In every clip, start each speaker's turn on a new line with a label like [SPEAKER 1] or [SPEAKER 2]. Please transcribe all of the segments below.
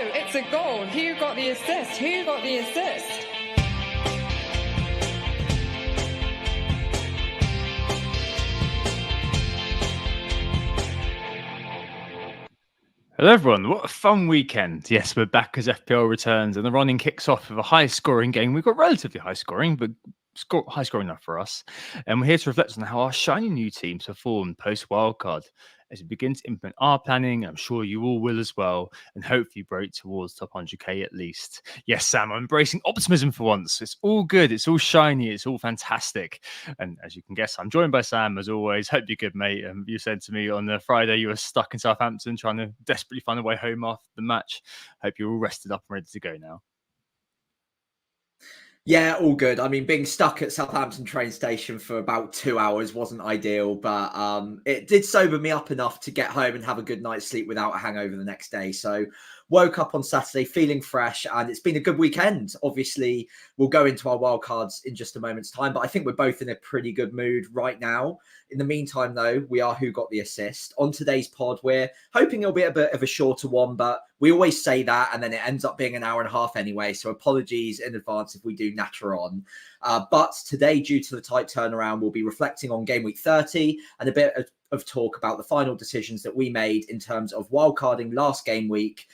[SPEAKER 1] it's a goal. Who got the assist? Who got the assist?
[SPEAKER 2] Hello everyone, what a fun weekend. Yes, we're back as FPL returns and the running kicks off with a high scoring game. We've got relatively high scoring, but high scoring enough for us. And we're here to reflect on how our shiny new teams performed post wildcard as we begin to implement our planning. I'm sure you all will as well, and hopefully break towards top 100k at least. Yes, Sam, I'm embracing optimism for once. It's all good, it's all shiny, it's all fantastic. And as you can guess, I'm joined by Sam as always. Hope you're good, mate. You said to me on Friday you were stuck in Southampton trying to desperately find a way home after the match. Hope you're all rested up and ready to go now.
[SPEAKER 3] Yeah, all good. I mean, being stuck at Southampton train station for about 2 hours wasn't ideal, but it did sober me up enough to get home and have a good night's sleep without a hangover the next day. So woke up on Saturday feeling fresh, and it's been a good weekend. Obviously, we'll go into our wildcards in just a moment's time, but I think we're both in a pretty good mood right now. In the meantime, though, we are Who Got the Assist. On today's pod, we're hoping it'll be a bit of a shorter one, but we always say that, and then it ends up being an hour and a half anyway. So apologies in advance if we do natter on. But today, due to the tight turnaround, we'll be reflecting on Game Week 30 and a bit of talk about the final decisions that we made in terms of wildcarding last game week.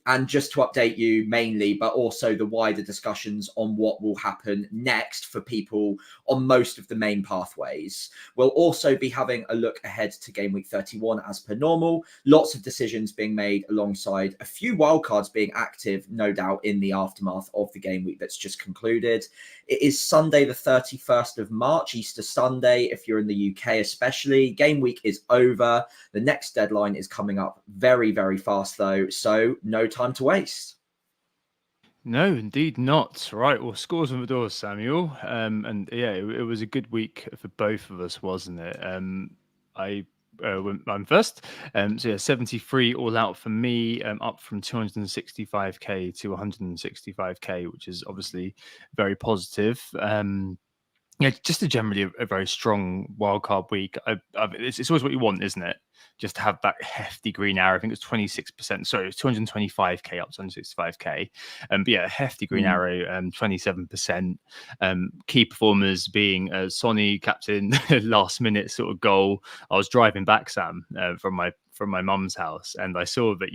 [SPEAKER 3] And just to update you mainly, but also the wider discussions on what will happen next for people on most of the main pathways. We'll also be having a look ahead to Game Week 31 as per normal. Lots of decisions being made alongside a few wildcards being active, no doubt, in the aftermath of the game week that's just concluded. It is Sunday, the 31st of March, Easter Sunday, if you're in the UK especially. Game week is over. The next deadline is coming up very, very fast, though. So no time to waste.
[SPEAKER 2] No, indeed not. Right, well, scores on the doors, Samuel. And yeah, it was a good week for both of us, wasn't it? I'm first. So yeah, 73 all out for me, up from 265k to 165k, which is obviously very positive. Yeah, just generally a very strong wildcard week. It's always what you want, isn't it? Just to have that hefty green arrow. I think it's 26%. Sorry, it was 225k up to 165k. But yeah, hefty green arrow, 27%. Key performers being Sonny, captain, last minute sort of goal. I was driving back, Sam, from my mum's house, and I saw that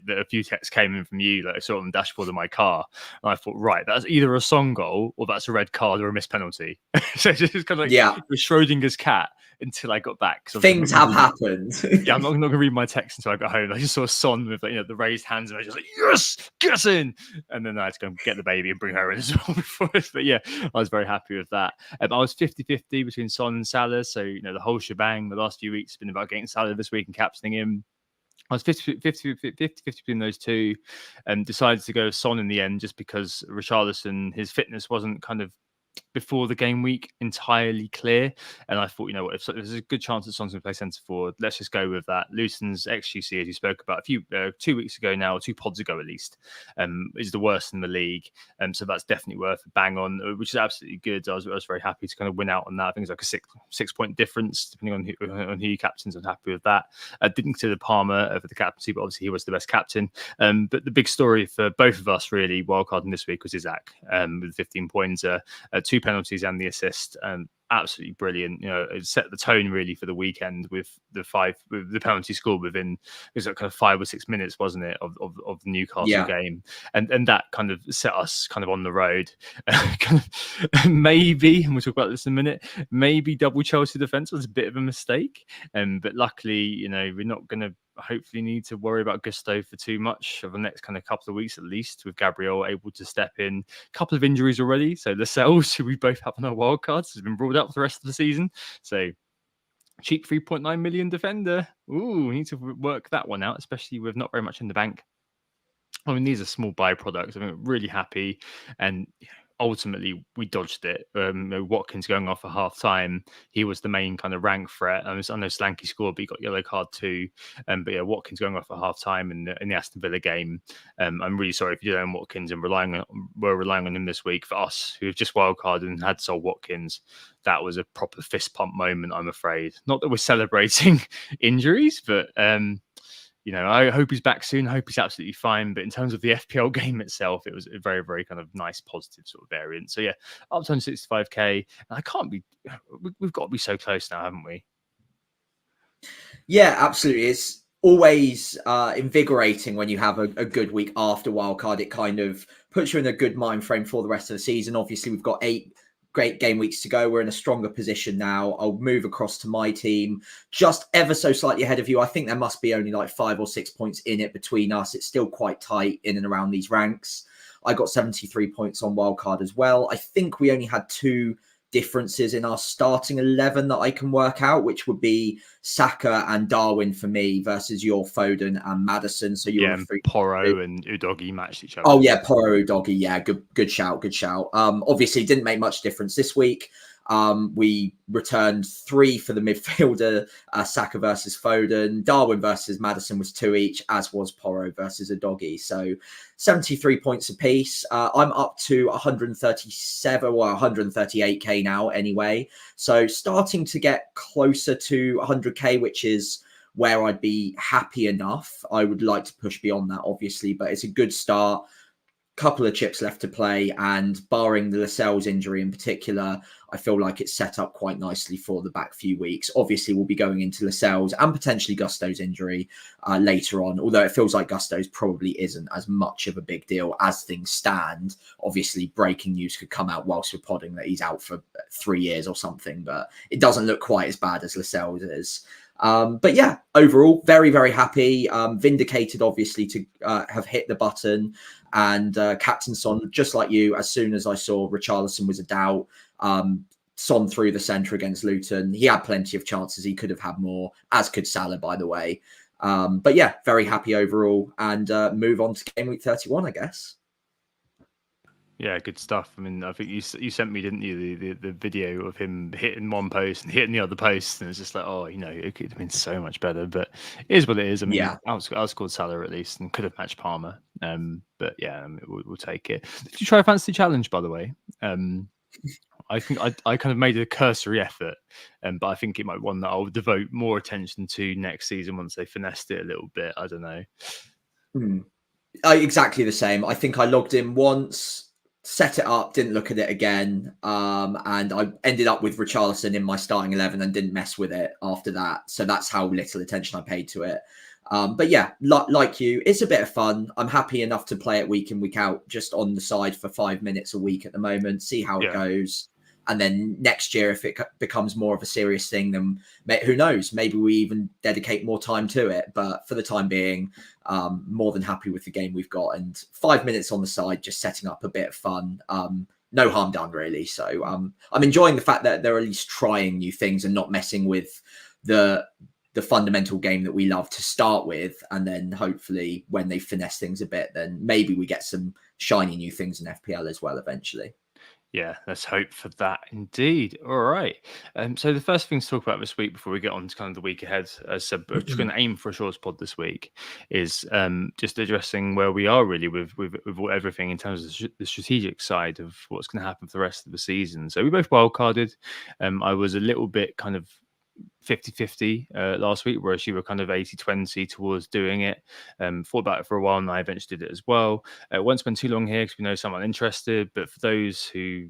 [SPEAKER 2] a few texts came in from you that I saw on the dashboard of my car, and I thought, right, that's either a song goal or that's a red card or a missed penalty. So it's just kind of like, it was Schrodinger's cat until I got back.
[SPEAKER 3] Things have happened.
[SPEAKER 2] Yeah, I'm not going to read my text until I got home. I just saw Son with the raised hands, and I was just like, yes, get in. And then I had to go and get the baby and bring her in as well before it. But yeah, I was very happy with that. I was 50-50 between Son and Salah. So, the whole shebang the last few weeks has been about getting Salah this week and captaining him. I was 50 between those two, and decided to go Son in the end just because Richarlison, his fitness wasn't kind of before the game week entirely clear, and I thought, if there's a good chance that Son's going to play centre forward, let's just go with that. Luton's XGC, as you spoke about 2 weeks ago now, 2 pods ago at least, is the worst in the league, so that's definitely worth a bang on, which is absolutely good. I was very happy to kind of win out on that. I think it's like a six point difference depending on who you captains. I'm happy with that. I didn't consider Palmer for the captaincy, but obviously he was the best captain. But the big story for both of us really wildcarding this week was Isaac, with 15 points, 2 penalties and the assist. Absolutely brilliant. It set the tone really for the weekend with the penalty score within, it was like kind of 5 or 6 minutes, wasn't it, of the Newcastle game, and that kind of set us kind of on the road. Maybe, and we'll talk about this in a minute, maybe double Chelsea defence was a bit of a mistake, but luckily, we're not going to hopefully need to worry about Gusto for too much over the next kind of couple of weeks, at least, with Gabriel able to step in. A couple of injuries already. So Lascelles, who we both have on our wildcards, has been ruled out for the rest of the season. So cheap 3.9 million defender. Ooh, we need to work that one out, especially with not very much in the bank. I mean, these are small byproducts. I'm really happy. And ultimately, we dodged it. Watkins going off at half time, he was the main kind of rank threat. I know Slanky scored, but he got yellow card too. But yeah, Watkins going off at half time in the Aston Villa game. I'm really sorry if you don't own Watkins and we're relying on him this week. For us, who have just wildcarded and had sold Watkins, that was a proper fist pump moment, I'm afraid. Not that we're celebrating injuries, but I hope he's back soon. I hope he's absolutely fine. But in terms of the FPL game itself, it was a very, very kind of nice, positive sort of variant. So yeah, up to 65k. And I can't be. We've got to be so close now, haven't we?
[SPEAKER 3] Yeah, absolutely. It's always invigorating when you have a good week after wildcard. It kind of puts you in a good mind frame for the rest of the season. Obviously, we've got 8 great game weeks to go. We're in a stronger position now. I'll move across to my team, just ever so slightly ahead of you. I think there must be only like 5 or 6 points in it between us. It's still quite tight in and around these ranks. I got 73 points on wildcard as well. I think we only had 2 differences in our starting 11 that I can work out, which would be Saka and Darwin for me versus your Foden and Maddison. So you're
[SPEAKER 2] Porro and Udogi matched each other.
[SPEAKER 3] Oh yeah, Porro, Udogi. Yeah, good shout. Obviously didn't make much difference this week. We returned 3 for the midfielder, Saka versus Foden. Darwin versus Maddison was 2 each, as was Porro versus Udogi. So 73 points apiece. I'm up to 137 or 138k now anyway. So starting to get closer to 100k, which is where I'd be happy enough. I would like to push beyond that, obviously, but it's a good start. Couple of chips left to play, and barring the Lascelles injury in particular, I feel like it's set up quite nicely for the back few weeks. Obviously, we'll be going into Lascelles and potentially Gusto's injury later on, although it feels like Gusto's probably isn't as much of a big deal as things stand. Obviously, breaking news could come out whilst we're podding that he's out for 3 years or something, but it doesn't look quite as bad as Lascelles is. But yeah, overall, very, very happy. Vindicated, obviously, to have hit the button. And Captain Son, just like you, as soon as I saw Richarlison was a doubt, Son through the centre against Luton. He had plenty of chances. He could have had more, as could Salah, by the way. But yeah, very happy overall. And move on to game week 31, I guess.
[SPEAKER 2] Yeah, good stuff. I mean, I think you sent me, didn't you, the video of him hitting one post and hitting the other post, and it's just like, oh, it could have been so much better, but it is what it is. I mean,
[SPEAKER 3] yeah.
[SPEAKER 2] I was called Salah at least, and could have matched Palmer. But yeah, I mean, we'll take it. Did you try a fantasy challenge, by the way? I think I kind of made a cursory effort, but I think it might be one that I'll devote more attention to next season once they finessed it a little bit. I don't know.
[SPEAKER 3] Exactly the same. I think I logged in once, set it up, didn't look at it again, and I ended up with Richarlison in my starting 11 and didn't mess with it after that. So that's how little attention I paid to it. But yeah, like you, it's a bit of fun. I'm happy enough to play it week in, week out, just on the side for 5 minutes a week at the moment, see how it goes. And then next year, if it becomes more of a serious thing, then who knows? Maybe we even dedicate more time to it. But for the time being, more than happy with the game we've got. And 5 minutes on the side, just setting up a bit of fun. No harm done, really. So I'm enjoying the fact that they're at least trying new things and not messing with the fundamental game that we love to start with. And then hopefully when they finesse things a bit, then maybe we get some shiny new things in FPL as well eventually.
[SPEAKER 2] Yeah, let's hope for that indeed. All right. So the first thing to talk about this week before we get on to kind of the week ahead, as said, we're just going to aim for a shorts pod this week, is just addressing where we are really with everything in terms of the strategic side of what's going to happen for the rest of the season. So we both wildcarded. I was a little bit kind of 50-50 last week, whereas you were kind of 80-20 towards doing it. Thought about it for a while, and I eventually did it as well. Won't spend too long here because we know someone interested, but for those who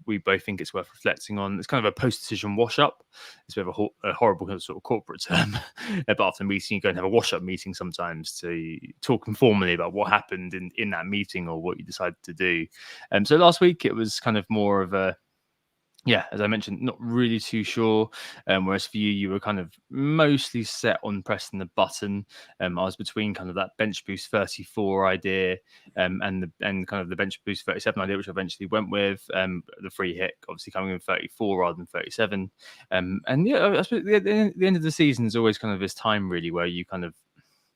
[SPEAKER 2] we both think it's worth reflecting on. It's kind of a post-decision wash-up. It's a bit of a horrible kind of sort of corporate term, but after the meeting, you go and have a wash-up meeting sometimes to talk informally about what happened in that meeting or what you decided to do. So last week, it was kind of more of a, yeah, as I mentioned, not really too sure. Whereas for you were kind of mostly set on pressing the button. I was between kind of that bench boost 34 idea and kind of the bench boost 37 idea, which I eventually went with. The free hit obviously coming in 34 rather than 37. And yeah, I suppose the end of the season is always kind of this time really where you kind of,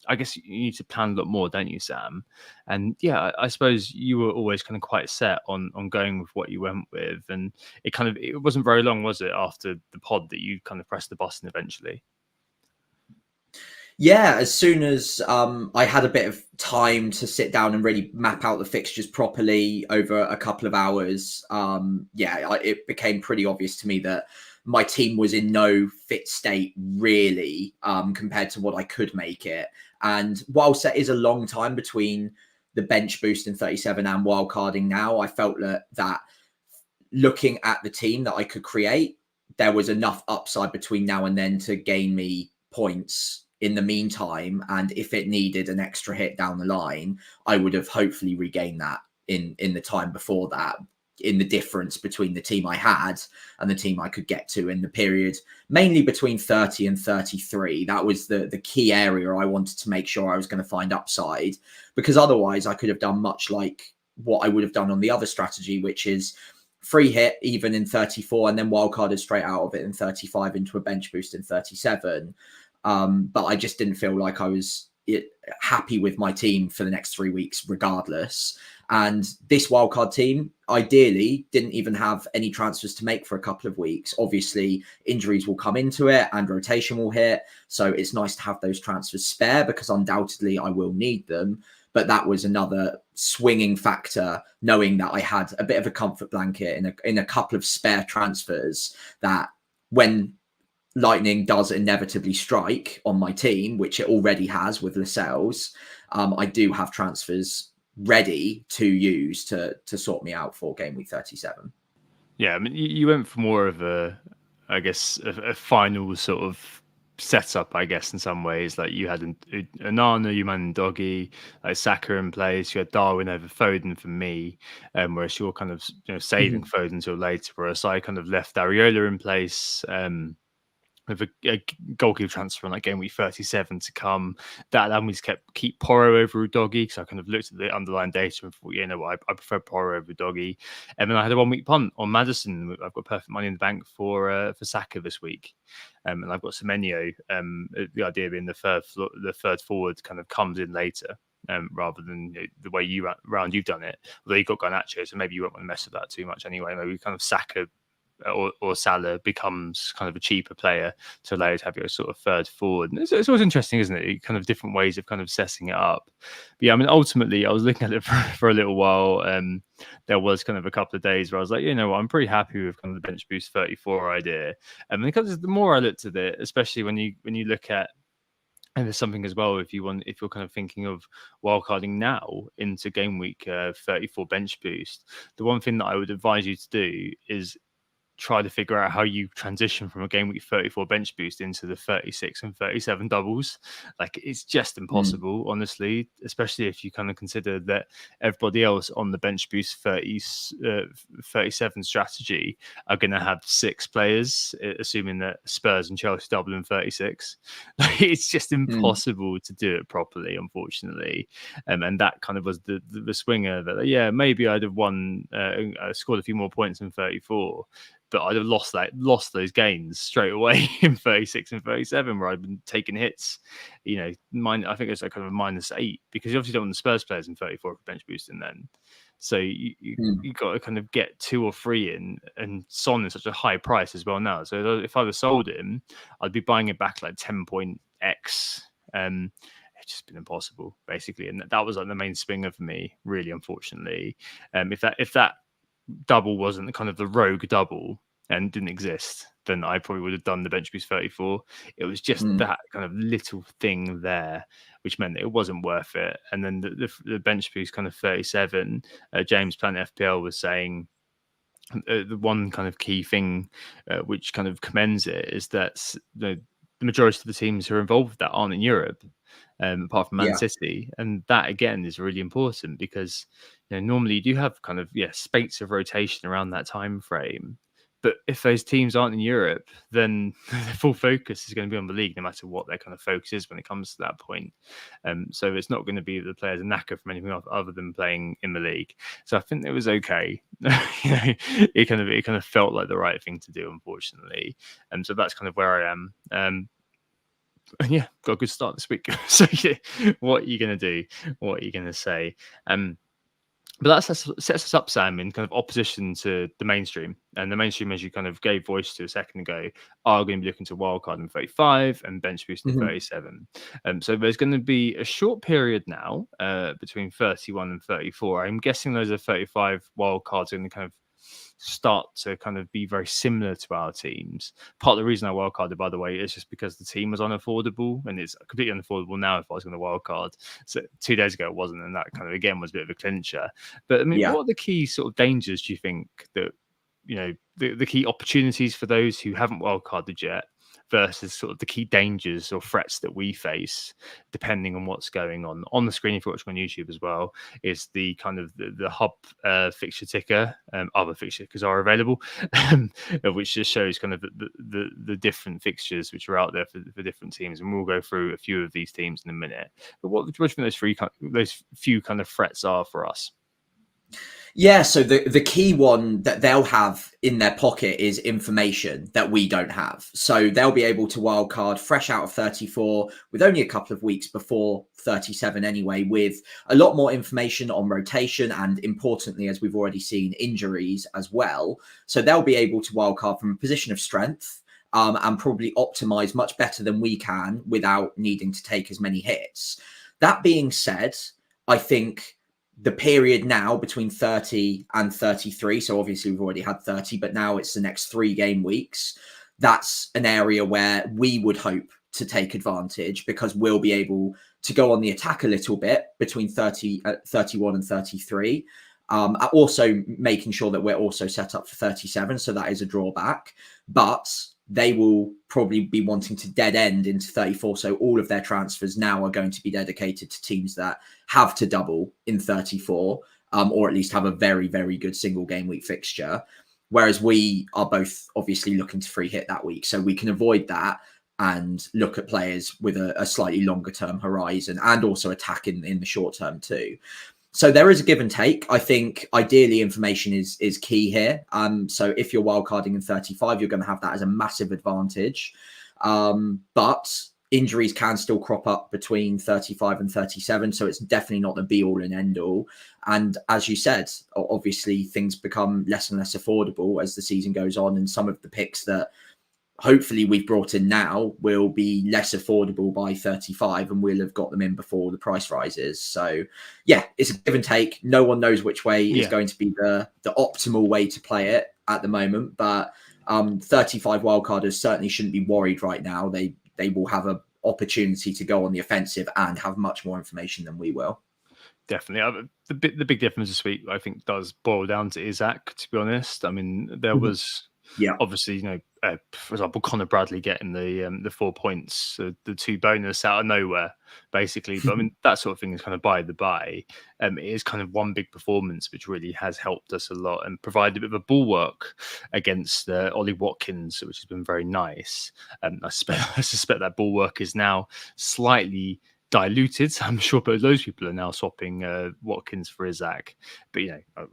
[SPEAKER 2] I guess you need to plan a lot more, don't you, Sam? And yeah, I suppose you were always kind of quite set on going with what you went with. And it wasn't very long, was it, after the pod that you kind of pressed the button eventually?
[SPEAKER 3] Yeah, as soon as I had a bit of time to sit down and really map out the fixtures properly over a couple of hours, it became pretty obvious to me that my team was in no fit state really, compared to what I could make it. And whilst there is a long time between the bench boost in 37 and wildcarding now, I felt that looking at the team that I could create, there was enough upside between now and then to gain me points in the meantime. And if it needed an extra hit down the line, I would have hopefully regained that in the time before that, in the difference between the team I had and the team I could get to in the period, mainly between 30 and 33. That was the key area I wanted to make sure I was going to find upside, because otherwise I could have done much like what I would have done on the other strategy, which is free hit even in 34 and then wildcarded straight out of it in 35 into a bench boost in 37. But I just didn't feel like I was happy with my team for the next 3 weeks regardless. And this wildcard team ideally didn't even have any transfers to make for a couple of weeks. Obviously injuries will come into it and rotation will hit, so it's nice to have those transfers spare, because undoubtedly I will need them. But that was another swinging factor, knowing that I had a bit of a comfort blanket in a couple of spare transfers, that when lightning does inevitably strike on my team, which it already has with Lascelles, I do have transfers ready to use to sort me out for game week 37.
[SPEAKER 2] Yeah, I mean, you went for more of a final sort of setup, I guess, in some ways. Like you had Anana, you man Doggy, like Saka in place. You had Darwin over Foden for me, whereas you're kind of saving Foden until later. Whereas I kind of left Ariola in place. With a goalkeeper transfer on like game week 37 to come, that allowed me to keep Porro over Udogi, because I kind of looked at the underlying data and thought, you know what, I prefer Porro over Udogi. And then I had a 1 week punt on Maddison. I've got perfect money in the bank for Saka this week, and I've got Semenyo. The idea being the third forward kind of comes in later. Rather than the way you've done it, although you've got Garnacho, so maybe you won't want to mess with that too much anyway. Maybe kind of Saka or Salah becomes kind of a cheaper player to allow you to have your sort of third forward. And it's always interesting, isn't it? Kind of different ways of kind of setting it up. But yeah, I mean, ultimately, I was looking at it for a little while. There was kind of a couple of days where I was like, you know what, I'm pretty happy with kind of the bench boost 34 idea. And because the more I looked at it, especially when you look at, and there's something as well, if you're kind of thinking of wildcarding now into game week 34 bench boost, the one thing that I would advise you to do is try to figure out how you transition from a game week 34 bench boost into the 36 and 37 doubles. Like, it's just impossible, honestly, especially if you kind of consider that everybody else on the bench boost 37 strategy are going to have 6 players, assuming that Spurs and Chelsea double in 36. Like, it's just impossible to do it properly, unfortunately. And that kind of was the swinger that, yeah, maybe I'd have won, scored a few more points in 34, but I'd have lost those gains straight away in 36 and 37, where I'd been taking hits. I think it's like kind of a -8, because you obviously don't want the Spurs players in 34 for bench boosting then. So you got to kind of get 2 or 3 in, and Son is such a high price as well now. So if I'd have sold him, I'd be buying it back like 10.x. It's just been impossible, basically, and that was like the main swinger for me, really, unfortunately. If that double wasn't kind of the rogue double and didn't exist, then I probably would have done the bench boost 34. It was just that kind of little thing there, which meant that it wasn't worth it. And then the bench boost kind of 37, James Planet FPL was saying the one kind of key thing which kind of commends it is that the majority of the teams who are involved with that aren't in Europe, apart from Man City. And that, again, is really important, because normally you do have kind of spates of rotation around that time frame. But if those teams aren't in Europe, then the full focus is going to be on the league, no matter what their kind of focus is when it comes to that point. So it's not going to be the players are knackered from anything other than playing in the league. So I think it was okay. It kind of felt like the right thing to do, unfortunately. And so that's kind of where I am. And yeah, got a good start this week. So yeah, what are you going to do? What are you going to say? But that sets us up, Sam, in kind of opposition to the mainstream. And the mainstream, as you kind of gave voice to a second ago, are going to be looking to wildcard in 35 and bench boost in 37. So there's going to be a short period now between 31 and 34. I'm guessing those are 35 wildcards are going to kind of start to kind of be very similar to our teams. Part of the reason I wildcarded, by the way, is just because the team was unaffordable, and it's completely unaffordable now if I was going to wildcard. So 2 days ago it wasn't, and that kind of again was a bit of a clincher. But I mean,
[SPEAKER 3] Yeah.
[SPEAKER 2] what are the key sort of dangers do you think that, you know, the key opportunities for those who haven't wildcarded yet versus sort of the key dangers or threats that we face, depending on what's going on the screen, if you're watching on YouTube as well, is the kind of the hub fixture ticker. Other fixture tickers are available, which just shows kind of the different fixtures which are out there for different teams, and we'll go through a few of these teams in a minute. But what do you think those few kind of threats are for us?
[SPEAKER 3] Yeah, so the key one that they'll have in their pocket is information that we don't have. So they'll be able to wildcard fresh out of 34 with only a couple of weeks before 37 anyway, with a lot more information on rotation and, importantly, as we've already seen, injuries as well. So they'll be able to wildcard from a position of strength and probably optimize much better than we can without needing to take as many hits. That being said, I think the period now between 30 and 33, so obviously we've already had 30, but now it's the next 3 game weeks. That's an area where we would hope to take advantage, because we'll be able to go on the attack a little bit between 31 and 33. Also making sure that we're also set up for 37. So that is a drawback, but they will probably be wanting to dead end into 34. So all of their transfers now are going to be dedicated to teams that have to double in 34, or at least have a very, very good single game week fixture. Whereas we are both obviously looking to free hit that week. So we can avoid that and look at players with a slightly longer term horizon, and also attack in the short term too. So there is a give and take. I think ideally information is key here. So if you're wildcarding in 35, you're going to have that as a massive advantage. But injuries can still crop up between 35 and 37. So it's definitely not the be all and end all. And as you said, obviously things become less and less affordable as the season goes on. And some of the picks that hopefully we've brought in now will be less affordable by 35, and we'll have got them in before the price rises. So yeah, it's a give and take. No one knows which way is going to be the optimal way to play it at the moment, but 35 wildcarders certainly shouldn't be worried right now. They will have an opportunity to go on the offensive and have much more information than we will.
[SPEAKER 2] Definitely. The big difference this week, I think, does boil down to Isaac, to be honest. I mean, there was obviously, for example, Connor Bradley getting the 4 points, the 2 bonus out of nowhere, basically. But I mean, that sort of thing is kind of by the by. It is kind of one big performance which really has helped us a lot and provided a bit of a bulwark against Ollie Watkins, which has been very nice. I suspect that bulwark is now slightly diluted. I'm sure, but those people are now swapping Watkins for Isaac. But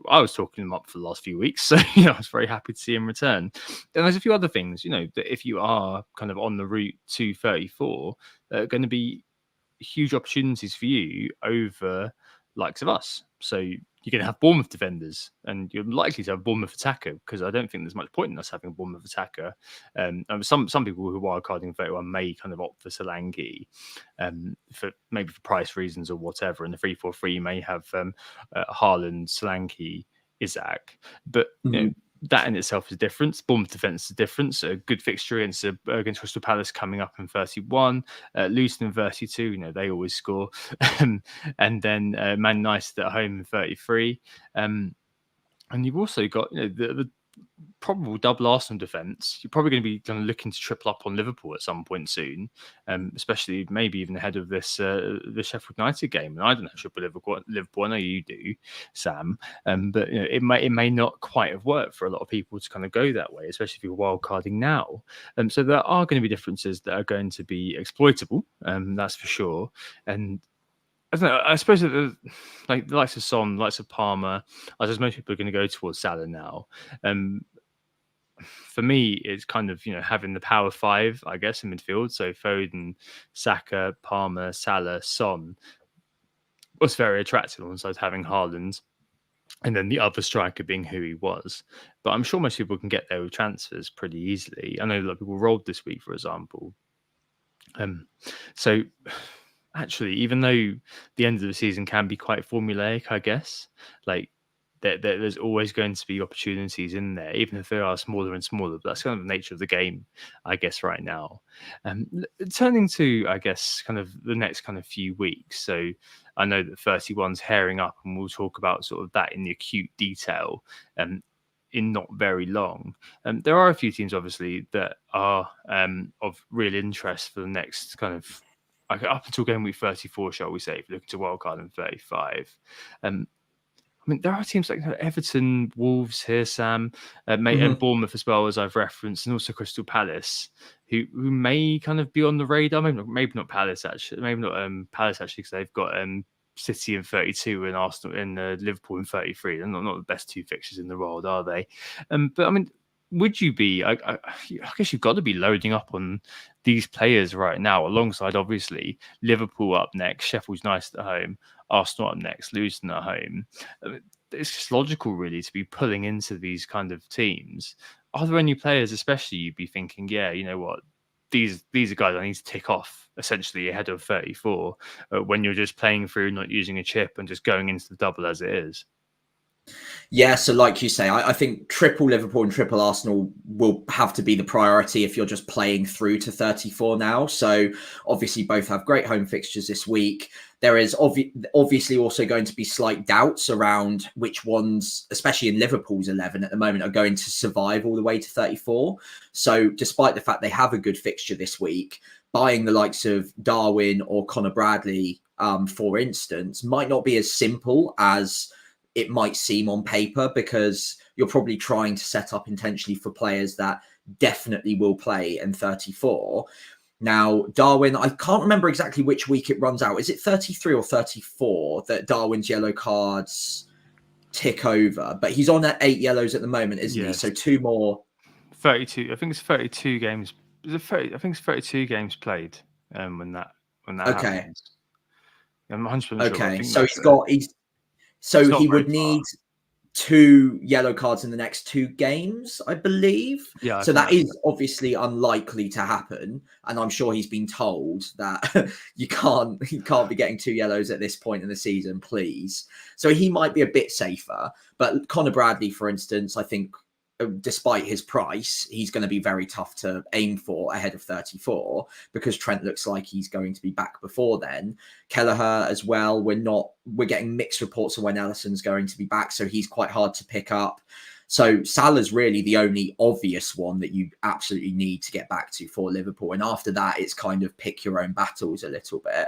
[SPEAKER 2] I was talking him up for the last few weeks, so I was very happy to see him return. And there's a few other things, that if you are kind of on the route to 34, going to be huge opportunities for you over likes of us. So you're going to have Bournemouth defenders, and you're likely to have Bournemouth attacker, because I don't think there's much point in us having a Bournemouth attacker. Some people who are wildcarding 31 may kind of opt for Solanke, for price reasons or whatever, and the 3-4-3 may have Haaland, Solanke, Isaac, but that in itself is a difference. Bournemouth defence is a difference. A good fixture against Crystal Palace coming up in 31. Luton in 32. They always score. And then Man United at home in 33. And you've also got the probable double Arsenal defence. You're probably going to be looking to triple up on Liverpool at some point soon, especially maybe even ahead of this the Sheffield United game. And I don't know triple Liverpool. I know you do, Sam, but it may not quite have worked for a lot of people to kind of go that way, especially if you're wildcarding now. So there are going to be differences that are going to be exploitable. That's for sure. And I don't know. I suppose that the likes of Son, likes of Palmer, I suppose most people are going to go towards Salah now. For me, it's kind of having the power 5, I guess, in midfield. So Foden, Saka, Palmer, Salah, Son was very attractive alongside having Haaland, and then the other striker being who he was. But I'm sure most people can get there with transfers pretty easily. I know a lot of people rolled this week, for example. So actually, even though the end of the season can be quite formulaic, I guess, there's always going to be opportunities in there, even if they are smaller and smaller. But that's kind of the nature of the game, I guess, right now. Turning to, I guess, kind of the next kind of few weeks. So I know that 31's herring up, and we'll talk about sort of that in the acute detail in not very long. There are a few teams, obviously, that are of real interest for the next kind of up until game week 34, shall we say, if you look into wildcard in 35. I mean, there are teams like Everton, Wolves here, Sam, and Bournemouth as well, as I've referenced, and also Crystal Palace, who may kind of be on the radar. Maybe not Palace actually. Maybe not Palace actually, because they've got City in 32 and Arsenal in Liverpool in 33. They're not the best two fixtures in the world, are they? But I mean, would you be? I guess you've got to be loading up on these players right now, alongside obviously Liverpool up next, Sheffield United at home, Arsenal up next, Luton at home. It's just logical, really, to be pulling into these kind of teams. Are there any players, especially, you'd be thinking, yeah, you know what, these are guys I need to tick off essentially ahead of 34 when you're just playing through, not using a chip, and just going into the double as it is?
[SPEAKER 3] Yeah, so like you say, I think triple Liverpool and triple Arsenal will have to be the priority if you're just playing through to 34 now. So obviously both have great home fixtures this week. There is obviously also going to be slight doubts around which ones, especially in Liverpool's 11 at the moment, are going to survive all the way to 34. So despite the fact they have a good fixture this week, buying the likes of Darwin or Connor Bradley, for instance, might not be as simple as it might seem on paper, because you're probably trying to set up intentionally for players that definitely will play in 34. Now, Darwin, I can't remember exactly which week it runs out. Is it 33 or 34 that Darwin's yellow cards tick over? But he's on at 8 yellows at the moment, isn't he? So 2 more.
[SPEAKER 2] 32. I think it's 32 games. Is it 30? I think it's 32 games played when that happens. I'm 100% sure.
[SPEAKER 3] Okay, so he would need 2 yellow cards in the next 2 games, I believe.
[SPEAKER 2] Yeah.
[SPEAKER 3] So that is obviously unlikely to happen, and I'm sure he's been told that you can't be getting 2 yellows at this point in the season, please. So he might be a bit safer. But Connor Bradley, for instance, I think, despite his price, he's going to be very tough to aim for ahead of 34, because Trent looks like he's going to be back before then. Kelleher as well. We're getting mixed reports of when Ellison's going to be back, so he's quite hard to pick up. So Salah's really the only obvious one that you absolutely need to get back to for Liverpool. And after that, it's kind of pick your own battles a little bit.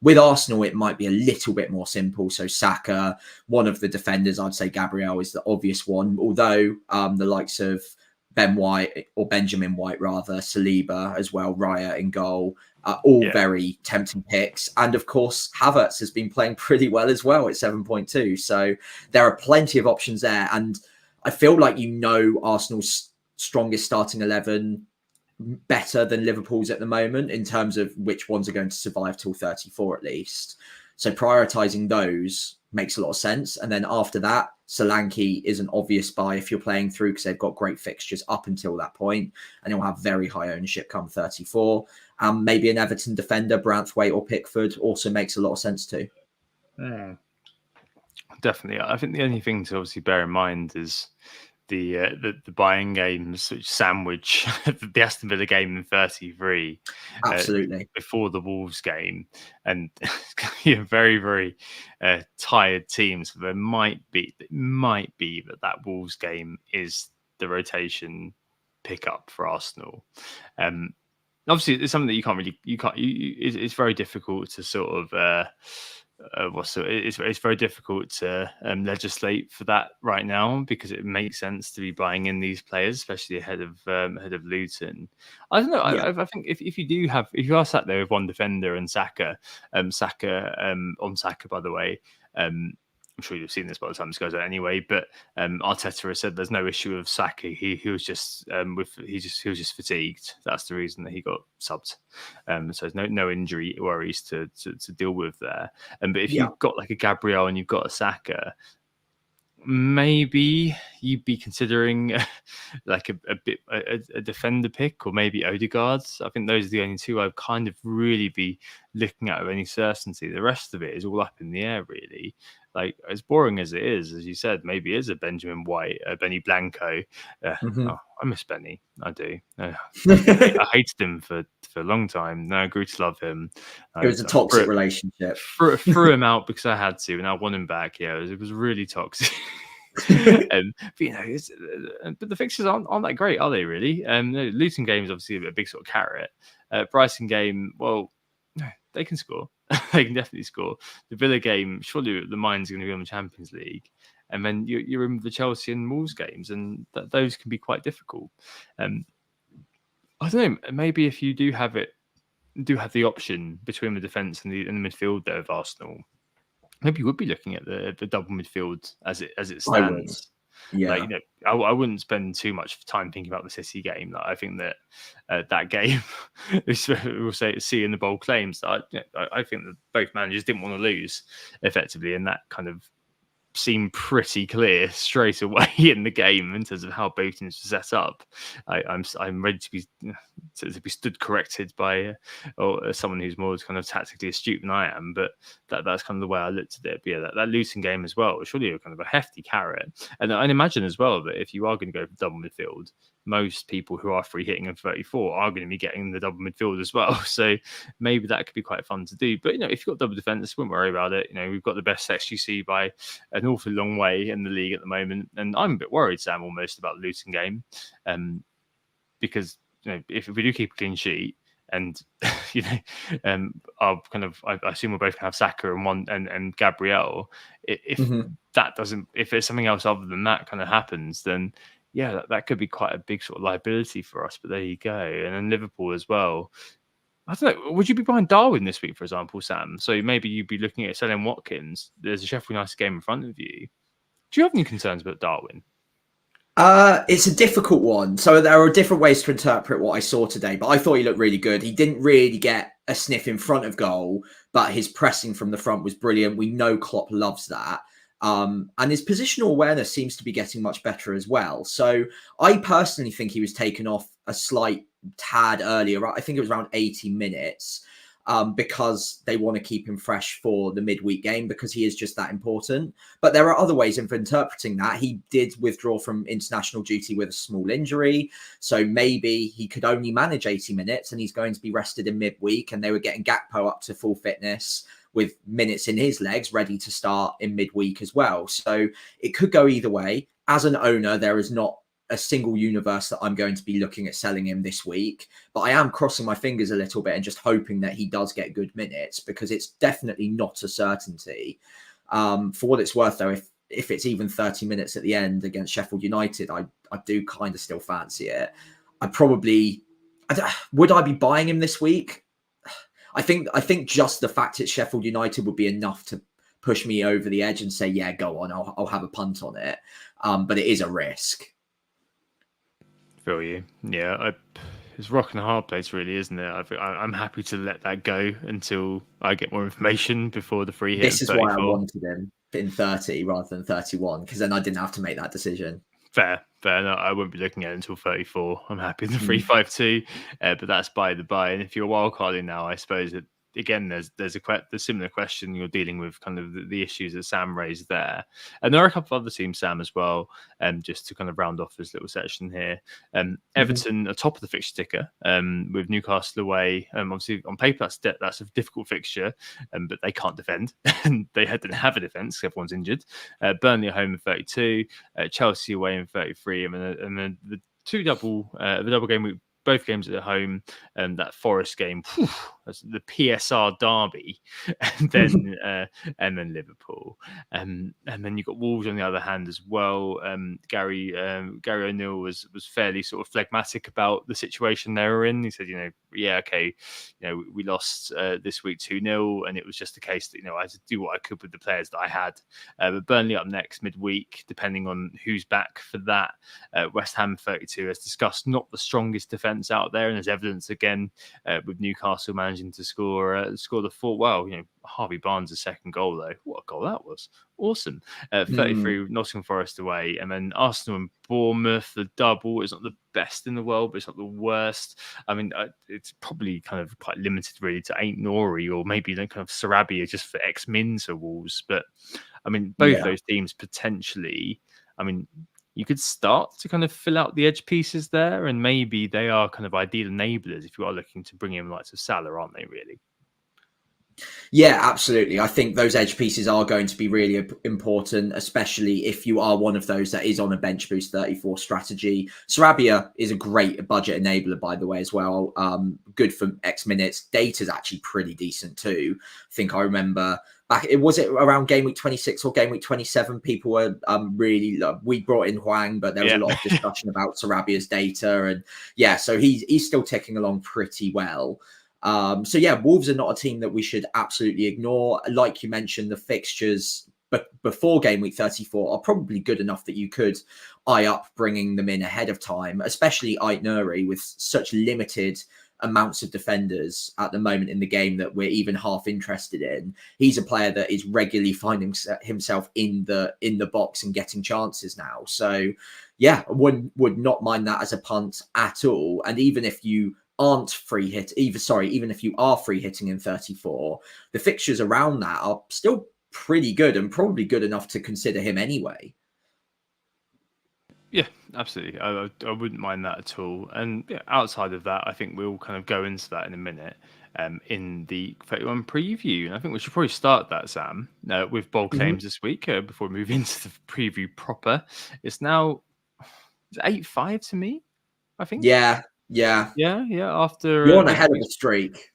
[SPEAKER 3] With Arsenal, it might be a little bit more simple. So Saka, one of the defenders, I'd say Gabriel is the obvious one. Although the likes of Benjamin White, rather, Saliba as well, Raya in goal, are all very tempting picks. And of course, Havertz has been playing pretty well as well at 7.2. So there are plenty of options there. And I feel like Arsenal's strongest starting 11 better than Liverpool's at the moment in terms of which ones are going to survive till 34 at least. So prioritizing those makes a lot of sense. And then after that, Solanke is an obvious buy if you're playing through, because they've got great fixtures up until that point, and they'll have very high ownership come 34. Maybe an Everton defender, Branthwaite or Pickford, also makes a lot of sense too.
[SPEAKER 2] Definitely. I think the only thing to obviously bear in mind is the buying games which sandwich the Aston Villa game in 33
[SPEAKER 3] absolutely
[SPEAKER 2] before the Wolves game, and very, very tired teams. So it might be that Wolves game is the rotation pickup for Arsenal. Obviously, it's something that it's very difficult to sort of it's very difficult to legislate for that right now, because it makes sense to be buying in these players, especially ahead of Luton. I don't know. I think if you are sat there with one defender and Saka, on Saka, by the way, I'm sure you've seen this by the time this goes out anyway, but Arteta has said there's no issue with Saka. He was just fatigued. That's the reason that he got subbed. So there's no injury worries to deal with there. But if you've got like a Gabriel and you've got a Saka, maybe you'd be considering like a defender pick, or maybe Odegaard. I think those are the only two I'd kind of really be looking at with any certainty. The rest of it is all up in the air, really. like as boring as it is, as you said, maybe it is a Benjamin White, a Benny Blanco.
[SPEAKER 3] Mhm.
[SPEAKER 2] Oh, I miss Benny. I do. I hated him for a long time. No, I grew to love him.
[SPEAKER 3] It was a toxic relationship.
[SPEAKER 2] Threw him out because I had to, and I want him back. Yeah, it was really toxic. But but the fixtures aren't that great, are they? Really? Luton game is obviously a big sort of carrot. Brighton game, well, they can score. They can definitely score. The Villa game, surely the mind's going to be on the Champions League, and then you're in the Chelsea and Wolves games, and those can be quite difficult. I don't know. Maybe if you do have the option between the defence and the midfield there of Arsenal, maybe you would be looking at the double midfield as it stands.
[SPEAKER 3] Yeah.
[SPEAKER 2] Like, I wouldn't spend too much time thinking about the City game. Like, I think that that game, we'll say, seeing the bold claims. I think that both managers didn't want to lose effectively, and that kind of seemed pretty clear straight away in the game in terms of how both teams were set up. I'm ready to be stood corrected by or someone who's more kind of tactically astute than I am, but that's kind of the way I looked at it. But yeah, that Luton game as well, surely a kind of a hefty carrot. And I'd imagine as well that if you are going to go for double midfield, most people who are free hitting and 34 are going to be getting the double midfield as well. So maybe that could be quite fun to do. But if you've got double defence, wouldn't worry about it. We've got the best XGC by an awfully long way in the league at the moment, and I'm a bit worried, Sam, almost about the Luton game, because if we do keep a clean sheet, and I assume we're both gonna have Saka and Gabriel. If that doesn't, if there's something else other than that kind of happens, then yeah, that could be quite a big sort of liability for us. But there you go. And then Liverpool as well. I don't know. Would you be buying Darwin this week, for example, Sam? So maybe you'd be looking at selling Watkins. There's a Sheffield United game in front of you. Do you have any concerns about Darwin?
[SPEAKER 3] It's a difficult one. So there are different ways to interpret what I saw today, but I thought he looked really good. He didn't really get a sniff in front of goal, but his pressing from the front was brilliant. We know Klopp loves that. And his positional awareness seems to be getting much better as well. So I personally think he was taken off a slight tad earlier. I think it was around 80 minutes. Because they want to keep him fresh for the midweek game because he is just that important. But there are other ways of interpreting that. He did withdraw from international duty with a small injury. So maybe he could only manage 80 minutes and he's going to be rested in midweek, and they were getting Gakpo up to full fitness with minutes in his legs ready to start in midweek as well. So it could go either way. As an owner, there is not a single universe that I'm going to be looking at selling him this week, but I am crossing my fingers a little bit and just hoping that he does get good minutes, because it's definitely not a certainty. For what it's worth, though, if it's even 30 minutes at the end against Sheffield United, I do kind of still fancy it. Would I be buying him this week? I think just the fact it's Sheffield United would be enough to push me over the edge and say, yeah, go on, I'll have a punt on it. But it is a risk.
[SPEAKER 2] Feel you. Yeah, it's rock and a hard place, really, isn't it? I'm happy to let that go until I get more information before the free hit.
[SPEAKER 3] This is why I wanted him in 30 rather than 31, because then I didn't have to make that decision.
[SPEAKER 2] Fair. No, I won't be looking at it until 34. I'm happy with the 352, but that's by the by. And if you're wildcarding now, I suppose that again, there's a similar question. You're dealing with kind of the issues that Sam raised there, and there are a couple of other teams, Sam, as well. Just to kind of round off this little section here, Everton are top of the fixture ticker, with Newcastle away. Obviously on paper that's a difficult fixture, but they can't defend, and they didn't have a defence because everyone's injured. Burnley at home in 32, Chelsea away in 33, and then the double game week. Both games at home, and that Forest game, that's the PSR derby, and then Liverpool, and then you've got Wolves on the other hand as well. Gary O'Neill was fairly sort of phlegmatic about the situation they were in. He said, we lost this week 2-0, and it was just a case that I had to do what I could with the players that I had. But Burnley up next midweek, depending on who's back for that. West Ham 32, as discussed, not the strongest defence out there, and there's evidence again with Newcastle managing managing to score the fourth. Well, Harvey Barnes' second goal though. What a goal that was! Awesome. 33 Nottingham Forest away, and then Arsenal and Bournemouth. The double is not the best in the world, but it's not the worst. I mean, it's probably kind of quite limited really to Ain't Nori or maybe kind of Sarabia just for ex-Min to Wolves. But I mean, both those teams potentially. I mean, you could start to kind of fill out the edge pieces there, and maybe they are kind of ideal enablers if you are looking to bring in likes of Salah, aren't they? Really.
[SPEAKER 3] Yeah, absolutely. I think those edge pieces are going to be really important, especially if you are one of those that is on a bench boost 34 strategy. Sarabia is a great budget enabler, by the way, as well. Good for X minutes. Data's actually pretty decent too. I think I remember back, was it around game week 26 or game week 27? People were really, we brought in Huang, but there was a lot of discussion about Sarabia's data. And yeah, so he's still ticking along pretty well. So yeah, Wolves are not a team that we should absolutely ignore. Like you mentioned, the fixtures before game week 34 are probably good enough that you could eye up bringing them in ahead of time, especially Ait Nuri with such limited amounts of defenders at the moment in the game that we're even half interested in. He's a player that is regularly finding himself in the box and getting chances now. So yeah, I would not mind that as a punt at all. And even if you aren't free hit, even if you are free hitting in 34, the fixtures around that are still pretty good and probably good enough to consider him anyway.
[SPEAKER 2] Yeah, absolutely. I wouldn't mind that at all. And yeah, outside of that, I think we'll kind of go into that in a minute in the 31 preview. And I think we should probably start that, Sam, with bold claims this week before we move into the preview proper. It's now 8-5 to me, I think.
[SPEAKER 3] Yeah.
[SPEAKER 2] After
[SPEAKER 3] you're on a hell of a streak.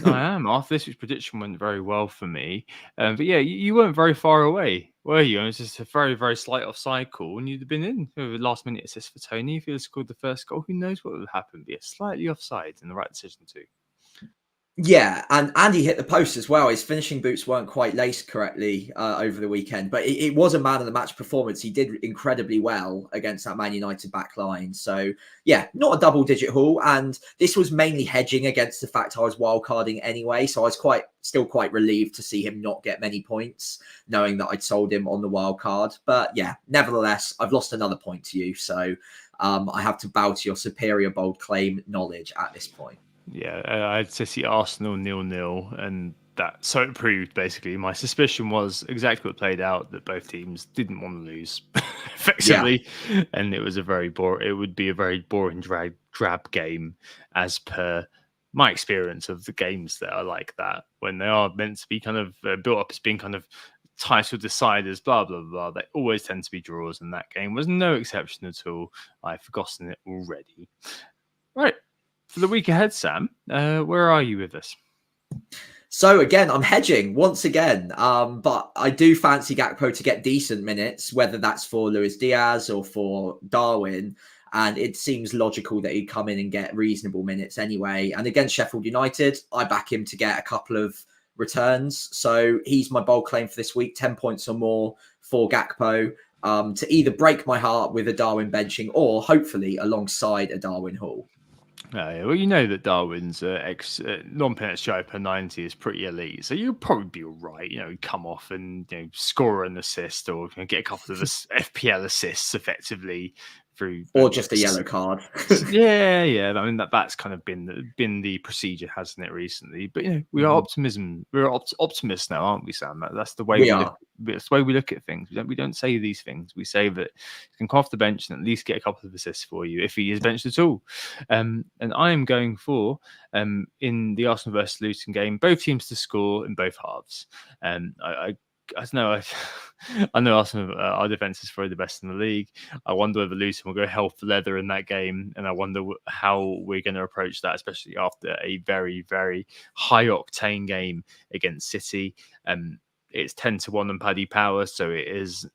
[SPEAKER 2] I am. After this week's prediction went very well for me. But yeah, you weren't very far away, were you? And it was just a very, very slight offside call, and you'd have been in with a last minute assist for Tony. If he had scored the first goal, who knows what would have happened? But yeah, slightly offside and the right decision too.
[SPEAKER 3] Yeah, and Andy hit the post as well. His finishing boots weren't quite laced correctly over the weekend, but it was a man of the match performance. He did incredibly well against that Man United back line. So yeah, not a double-digit haul, and this was mainly hedging against the fact I was wildcarding anyway. So I was still quite relieved to see him not get many points, knowing that I'd sold him on the wildcard. But yeah, nevertheless, I've lost another point to you, so I have to bow to your superior bold claim knowledge at this point.
[SPEAKER 2] Yeah, I had City Arsenal 0-0, and so it proved basically my suspicion was exactly what played out, that both teams didn't want to lose effectively, and it was it would be a very boring drab game as per my experience of the games that are like that, when they are meant to be kind of built up as being kind of title deciders, blah blah blah. They always tend to be draws, and that game was no exception at all. I've forgotten it already. Right. For the week ahead, Sam, where are you with this?
[SPEAKER 3] So again, I'm hedging once again, but I do fancy Gakpo to get decent minutes, whether that's for Luis Diaz or for Darwin. And it seems logical that he'd come in and get reasonable minutes anyway. And against Sheffield United, I back him to get a couple of returns. So he's my bold claim for this week, 10 points or more for Gakpo, to either break my heart with a Darwin benching or hopefully alongside a Darwin haul.
[SPEAKER 2] Well, you know that Darwin's non-penalty shy per 90 is pretty elite, so you'll probably be all right. Come off and score an assist or get a couple of FPL assists effectively through,
[SPEAKER 3] or just a yellow card.
[SPEAKER 2] yeah. I mean that's kind of been the procedure, hasn't it, recently? But we are We're optimists now, aren't we, Sam? That's the way we look. That's the way we look at things. We don't say these things. We say that you can come off the bench and at least get a couple of assists for you if he is benched at all. And I am going for in the Arsenal versus Luton game, both teams to score in both halves. I don't know. I know Arsenal, our defense is probably the best in the league. I wonder whether Luton will go hell for leather in that game, and I wonder how we're going to approach that, especially after a very, very high octane game against City. It's 10-1 on Paddy Power, so it is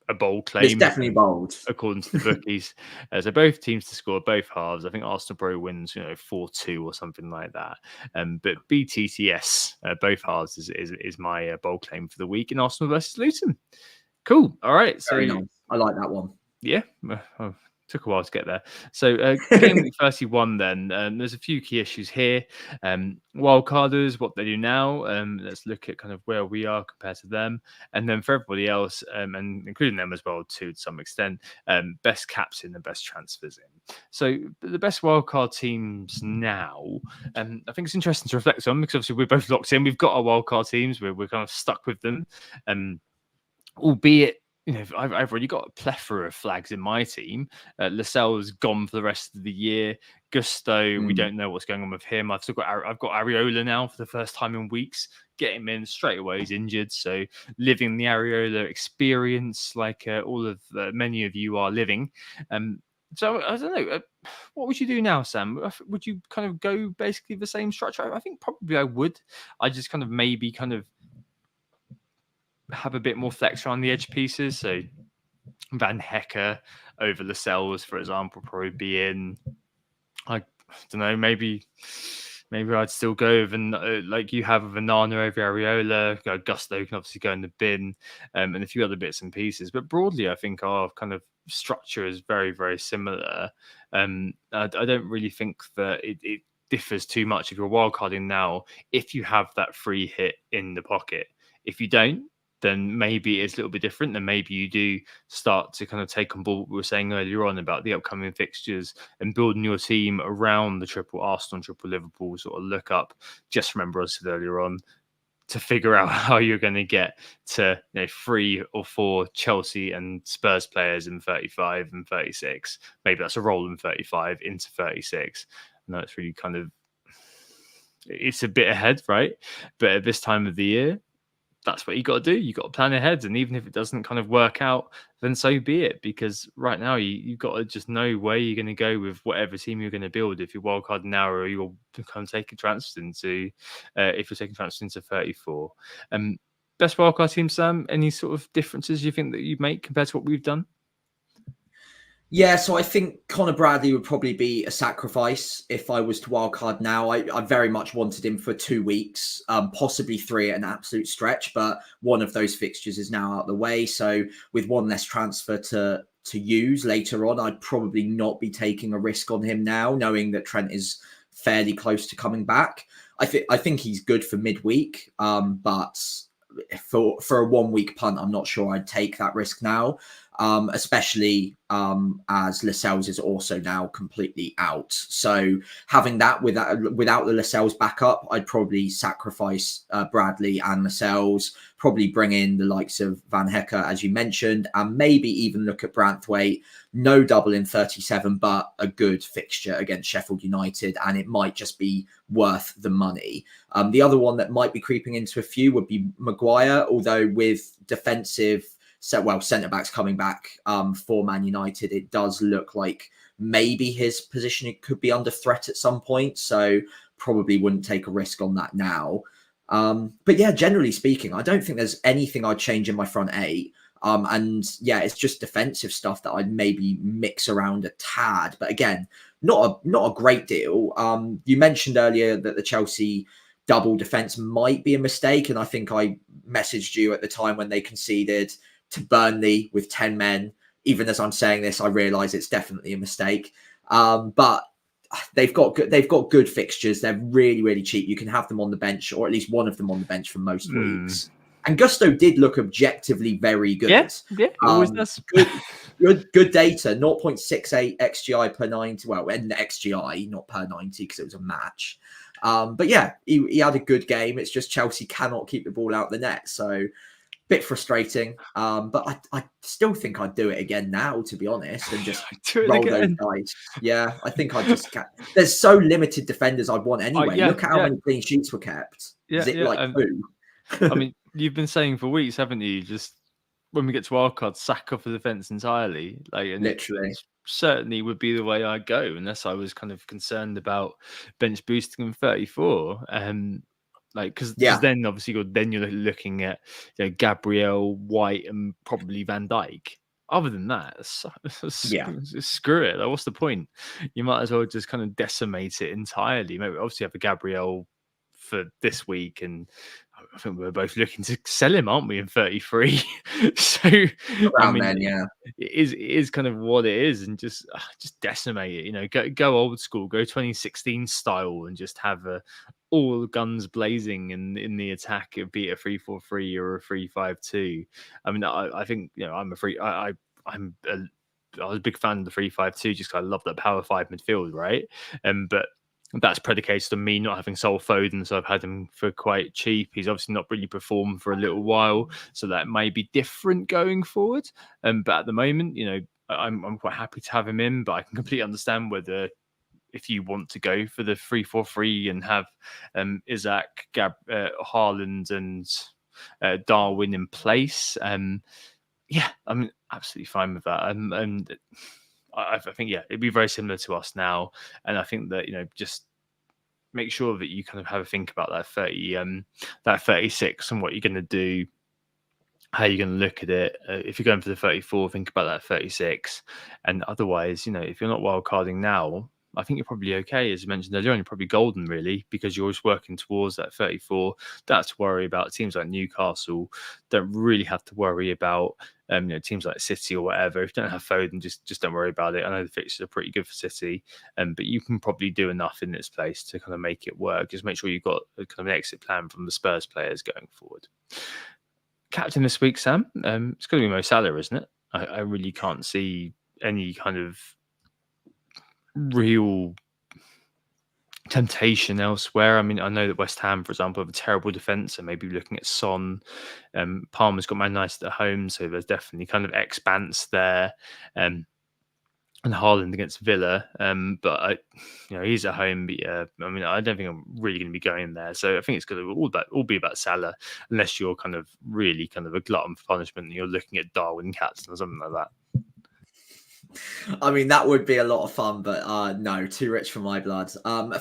[SPEAKER 2] a bold claim.
[SPEAKER 3] It's definitely bold,
[SPEAKER 2] according to the bookies. So both teams to score both halves. I think Arsenal probably wins, 4-2 or something like that. But BTTS, both halves is my bold claim for the week in Arsenal versus Luton. Cool. All right.
[SPEAKER 3] Very nice. I like that one.
[SPEAKER 2] Yeah. took a while to get there. So game week 31 then, there's a few key issues here. Wildcarders, what they do now. Let's look at kind of where we are compared to them. And then for everybody else, and including them as well too, to some extent, best caps in and best transfers in. So the best wildcard teams now, I think it's interesting to reflect on because obviously we're both locked in. We've got our wildcard teams. We're kind of stuck with them. Albeit, I've already got a plethora of flags in my team. Lascelles gone for the rest of the year. Gusto, we don't know what's going on with him. I've got Areola now for the first time in weeks. Get him in straight away. He's injured, so living the Areola experience like all of many of you are living. So I don't know. What would you do now, Sam? Would you kind of go basically the same structure? I think probably I would. I just kind of maybe kind of have a bit more flex around the edge pieces. So Van Hecker over Lascelles, for example, probably be in. I don't know. Maybe I'd still go with like you have a Vanana over Areola. Gusto can obviously go in the bin, and a few other bits and pieces. But broadly, I think our kind of structure is very, very similar. I don't really think that it differs too much if you're wildcarding now. If you have that free hit in the pocket, if you don't, then maybe it's a little bit different. Then maybe you do start to kind of take on board what we were saying earlier on about the upcoming fixtures and building your team around the triple Arsenal, triple Liverpool sort of look up. Just remember, as I said earlier on, to figure out how you're going to get to 3 or 4 Chelsea and Spurs players in 35 and 36. Maybe that's a roll in 35 into 36. I know it's really kind of, it's a bit ahead, right? But at this time of the year, that's what you got to do. You got to plan ahead, and even if it doesn't kind of work out, then so be it. Because right now, you've got to just know where you're going to go with whatever team you're going to build. If you're wildcard now, or you're kind of taking transfers into, if you're taking transfers into 34. Best wildcard team, Sam. Any sort of differences you think that you make compared to what we've done?
[SPEAKER 3] Yeah, so I think Connor Bradley would probably be a sacrifice if I was to wildcard now. I very much wanted him for 2 weeks, possibly 3 at an absolute stretch, but one of those fixtures is now out of the way. So with one less transfer to use later on, I'd probably not be taking a risk on him now, knowing that Trent is fairly close to coming back. I think he's good for midweek, but for a 1 week punt, I'm not sure I'd take that risk now. Especially as Lascelles is also now completely out. So having that without the Lascelles backup, I'd probably sacrifice Bradley and Lascelles, probably bring in the likes of Van Hecker, as you mentioned, and maybe even look at Branthwaite. No double in 37, but a good fixture against Sheffield United, and it might just be worth the money. The other one that might be creeping into a few would be Maguire, although with defensive centre-backs coming back for Man United, it does look like maybe his position could be under threat at some point. So probably wouldn't take a risk on that now. But yeah, generally speaking, I don't think there's anything I'd change in my front 8. And yeah, it's just defensive stuff that I'd maybe mix around a tad. But again, not a great deal. You mentioned earlier that the Chelsea double defense might be a mistake. And I think I messaged you at the time when they conceded to Burnley with 10 men. Even as I'm saying this, I realise it's definitely a mistake. But they've got good fixtures. They're really, really cheap. You can have them on the bench, or at least one of them on the bench for most weeks. And Gusto did look objectively very good.
[SPEAKER 2] Yeah, always does.
[SPEAKER 3] Good data, 0.68 XGI per 90. Well, and XGI, not per 90, because it was a match. But yeah, he had a good game. It's just Chelsea cannot keep the ball out the net. So bit frustrating, but I still think I'd do it again now, to be honest, and just roll those dice. Yeah, I think I'd just there's so limited defenders I'd want anyway. Look at how many clean sheets were kept. Is it like 2?
[SPEAKER 2] I mean, you've been saying for weeks, haven't you? Just when we get to wildcard, sack off the defense entirely. And
[SPEAKER 3] literally.
[SPEAKER 2] It certainly would be the way I'd go, unless I was kind of concerned about bench boosting in 34. Because then obviously you're looking at Gabriel, White, and probably Van Dijk. Other than that, screw it. Like, what's the point? You might as well just kind of decimate it entirely. Maybe obviously have a Gabriel for this week, and I think we're both looking to sell him, aren't we, in 33? So, I
[SPEAKER 3] Around
[SPEAKER 2] mean,
[SPEAKER 3] then, yeah.
[SPEAKER 2] it is kind of what it is, and just decimate it. Go old school, go 2016 style, and just have all guns blazing in the attack. It'd be a 3-4-3 or a 3-5-2. I mean, I think I'm a free. I was a big fan of the 3-5-2 just because I love that power 5 midfield, right? But that's predicated on me not having sold Foden, so I've had him for quite cheap. He's obviously not really performed for a little while, so that may be different going forward. But at the moment, I'm quite happy to have him in, but I can completely understand whether if you want to go for the 3-4-3 and have Isaac, Haaland, and Darwin in place. Yeah, I'm absolutely fine with that. And I think, yeah, it'd be very similar to us now. And I think that, just make sure that you kind of have a think about that 36 and what you're going to do, how you're going to look at it. If you're going for the 34, think about that 36. And otherwise, if you're not wildcarding now, I think you're probably okay. As I mentioned earlier on, you're probably golden, really, because you're just working towards that 34. That's to worry about. Teams like Newcastle don't really have to worry about teams like City or whatever. If you don't have Foden, just don't worry about it. I know the fixtures are pretty good for City, but you can probably do enough in this place to kind of make it work. Just make sure you've got a kind of an exit plan from the Spurs players going forward. Captain this week, Sam. It's going to be Mo Salah, isn't it? I really can't see any kind of real temptation elsewhere. I mean, I know that West Ham, for example, have a terrible defence, and maybe looking at Son. Palmer's got Man United at home, so there's definitely kind of expanse there. And Haaland against Villa, but he's at home. But yeah, I mean, I don't think I'm really going to be going there. So I think it's going to all be about Salah, unless you're kind of really kind of a glutton for punishment and you're looking at Darwin captain or something like that.
[SPEAKER 3] I mean, that would be a lot of fun, but no, too rich for my blood.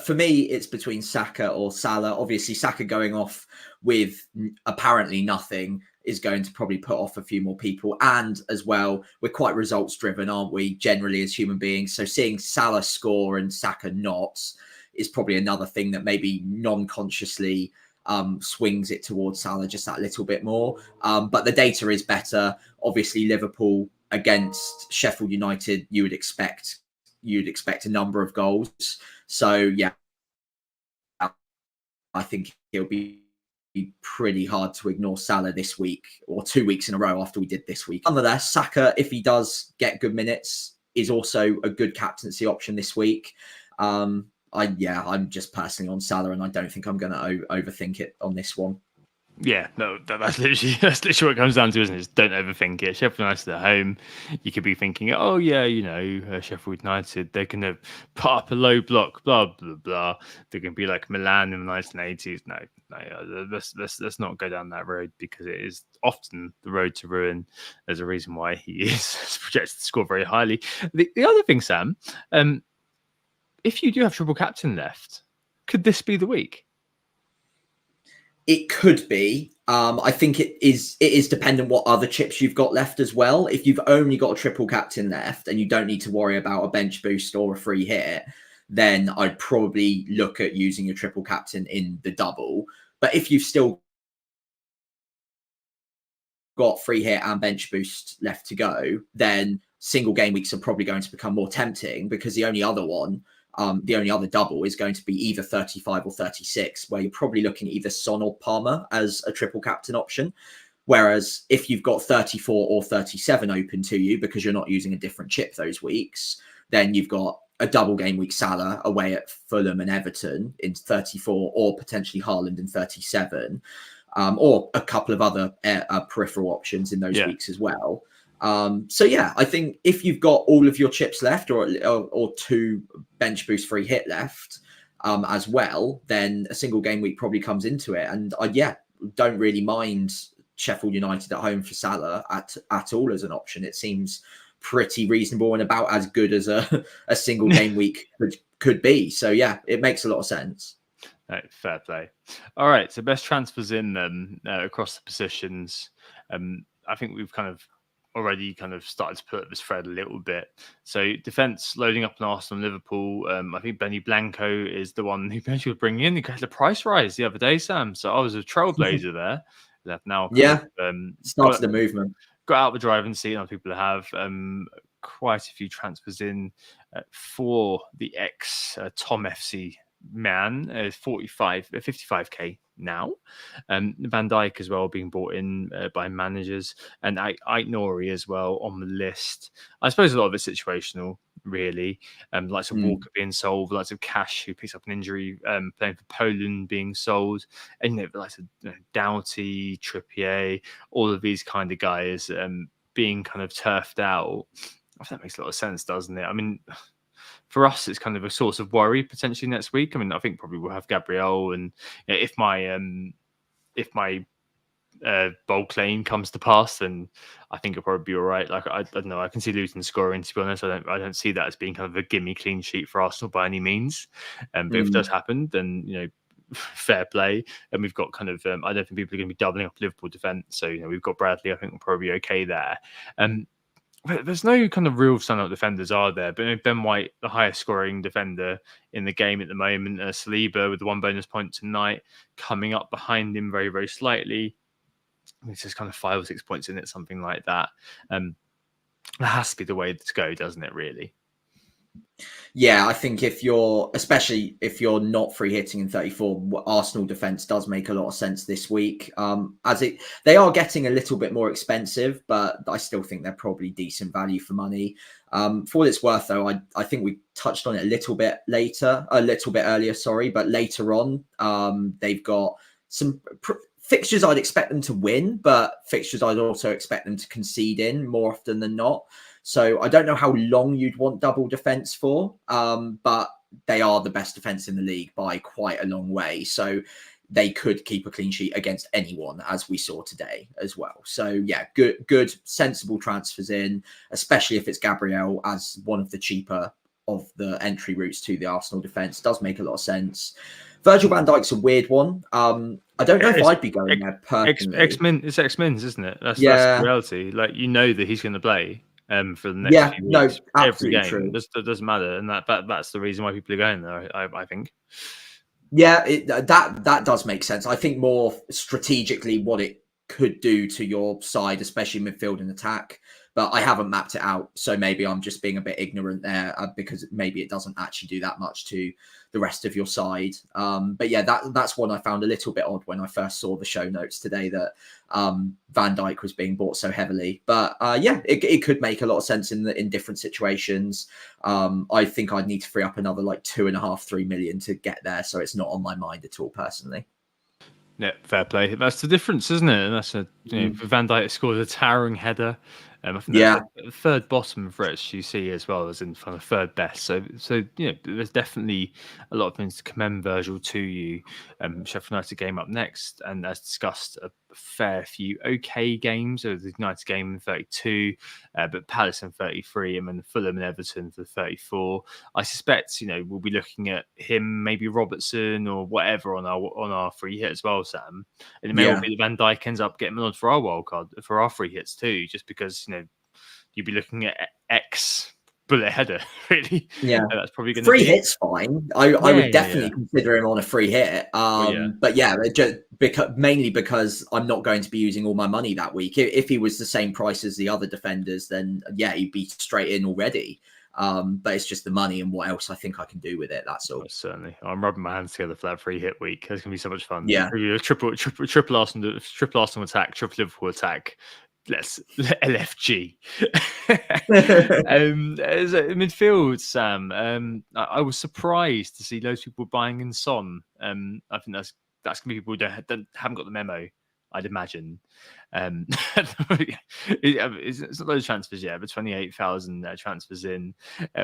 [SPEAKER 3] For me, it's between Saka or Salah. Obviously, Saka going off with apparently nothing is going to probably put off a few more people. And as well, we're quite results driven, aren't we, generally as human beings? So seeing Salah score and Saka not is probably another thing that maybe non-consciously swings it towards Salah just that little bit more. But the data is better. Obviously, Liverpool against Sheffield United, you'd expect a number of goals. So yeah, I think it'll be pretty hard to ignore Salah this week or 2 weeks in a row after we did this week. Nonetheless, Saka, if he does get good minutes, is also a good captaincy option this week. I'm just personally on Salah, and I don't think I'm going to overthink it on this one.
[SPEAKER 2] Yeah, no, that's literally what it comes down to, isn't it? Just don't overthink it. Sheffield United at home, you could be thinking, oh yeah, Sheffield United, they're going to put up a low block, blah blah blah. They're going to be like Milan in the 1980s. No, let's not go down that road, because it is often the road to ruin. There's a reason why he is projected to score very highly. The other thing, Sam, if you do have triple captain left, could this be the week?
[SPEAKER 3] It could be. I think it is dependent what other chips you've got left as well. If you've only got a triple captain left and you don't need to worry about a bench boost or a free hit, then I'd probably look at using your triple captain in the double. But if you've still got free hit and bench boost left to go, then single game weeks are probably going to become more tempting, because the only other double is going to be either 35 or 36, where you're probably looking at either Son or Palmer as a triple captain option. Whereas if you've got 34 or 37 open to you because you're not using a different chip those weeks, then you've got a double game week Salah away at Fulham and Everton in 34, or potentially Haaland in 37, or a couple of other peripheral options in those weeks as well. So yeah, I think if you've got all of your chips left, or two bench boost free hit left as well, then a single game week probably comes into it. And don't really mind Sheffield United at home for Salah at all as an option. It seems pretty reasonable and about as good as a single game week could be. So yeah, it makes a lot of sense.
[SPEAKER 2] Right, fair play. All right, so best transfers in across the positions. I think we've kind of already kind of started to put this thread a little bit. So defense loading up on Arsenal and Liverpool. I think Benny Blanco is the one who was bringing in. He had the price rise the other day, Sam. So I was a trailblazer there. They've now kind of,
[SPEAKER 3] started the movement.
[SPEAKER 2] Got out the driving seat. Other people have quite a few transfers in for the ex Tom FC man, 55k now. Van Dijk as well being brought in by managers, and Nori as well on the list. I suppose a lot of it's situational, really. Lots of Walker being sold, lots of Cash who picks up an injury, playing for Poland being sold, and lots of Doughty, Trippier, all of these kind of guys being kind of turfed out. I think that makes a lot of sense, doesn't it? I mean, for us, it's kind of a source of worry potentially next week. I mean, I think probably we'll have Gabriel, and if my bold claim comes to pass, then I think it'll probably be all right. Like I don't know, I can see Luton scoring. To be honest, I don't see that as being kind of a gimme clean sheet for Arsenal by any means. But if it does happen, then fair play. And we've got kind of I don't think people are going to be doubling up Liverpool defence. So we've got Bradley. I think we're probably okay there. There's no kind of real standout defenders, are there? But Ben White, the highest scoring defender in the game at the moment. Saliba with the 1 bonus point tonight, coming up behind him very, very slightly. It's just kind of 5 or 6 points in it, something like that. That has to be the way to go, doesn't it, really?
[SPEAKER 3] Yeah, I think especially if you're not free hitting in 34, Arsenal defense does make a lot of sense this week. They are getting a little bit more expensive, but I still think they're probably decent value for money. For what it's worth, though, I think we touched on it a little bit earlier, but later on, they've got some fixtures I'd expect them to win, but fixtures I'd also expect them to concede in more often than not. So I don't know how long you'd want double defense for, but they are the best defense in the league by quite a long way. So they could keep a clean sheet against anyone, as we saw today as well. So yeah, good, sensible transfers in, especially if it's Gabriel as one of the cheaper of the entry routes to the Arsenal defense. Does make a lot of sense. Virgil van Dijk's a weird one. I don't know if I'd be going there personally.
[SPEAKER 2] It's X-Men's, isn't it? That's the reality. Like, that he's going to play for the next few weeks. Every game. True. It doesn't matter. And that's the reason why people are going there, I think.
[SPEAKER 3] Yeah, that does make sense. I think more strategically what it could do to your side, especially midfield and attack. But I haven't mapped it out, so maybe I'm just being a bit ignorant there because maybe it doesn't actually do that much to the rest of your side. But yeah, that's one I found a little bit odd when I first saw the show notes today that Van Dijk was being bought so heavily. But yeah, it could make a lot of sense in different situations. I think I'd need to free up another like 2.5-3 million to get there, so it's not on my mind at all personally.
[SPEAKER 2] Yeah, fair play. That's the difference, isn't it? And that's Van Dijk scored a towering header. I think that's the third bottom for SGC as well, as in kind of third best. So there's definitely a lot of things to commend Virgil to you. Sheffield United game up next, and as discussed, a fair few okay games. So the United game in 32, but Palace in 33, and then Fulham and Everton for 34. I suspect we'll be looking at him, maybe Robertson or whatever on our free hit as well, Sam. And it may well be that Van Dijk ends up getting on for our wildcard for our free hits too, just because you'd be looking at X bullet header, really. Yeah, that's probably going to
[SPEAKER 3] free hit's fine. I would definitely consider him on a free hit. But yeah, just mainly because I'm not going to be using all my money that week. If he was the same price as the other defenders, then yeah, he'd be straight in already. But it's just the money and what else I think I can do with it. That's all.
[SPEAKER 2] Certainly, I'm rubbing my hands together for that free hit week. It's gonna be so much fun.
[SPEAKER 3] Yeah,
[SPEAKER 2] triple Arsenal attack, triple Liverpool attack. Let's LFG. As a midfield, Sam, I was surprised to see loads of people buying in Son. I think that's gonna be people who haven't got the memo, I'd imagine. It's not loads of transfers yet, but 28,000 transfers in,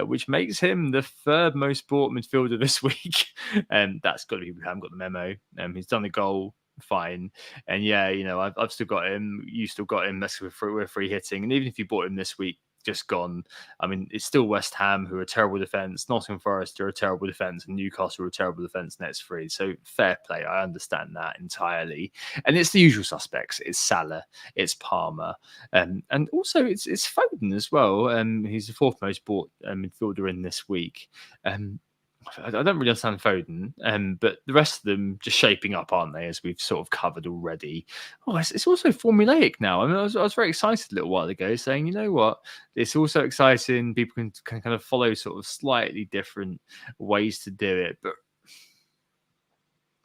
[SPEAKER 2] which makes him the third most bought midfielder this week. That's got to be people who haven't got the memo. He's done a goal. Fine. And yeah, I've still got him. You still got him. We're free hitting. And even if you bought him this week, just gone. I mean, it's still West Ham who are a terrible defence, Nottingham Forest are a terrible defence, and Newcastle are a terrible defence next 3. So fair play. I understand that entirely. And it's the usual suspects. It's Salah, it's Palmer, and also it's Foden as well. He's the 4th most bought midfielder in this week. I don't really understand Foden, but the rest of them just shaping up, aren't they? As we've sort of covered already. Oh, it's also formulaic now. I mean, I was very excited a little while ago, saying, you know what, it's also exciting. People can kind of follow sort of slightly different ways to do it, but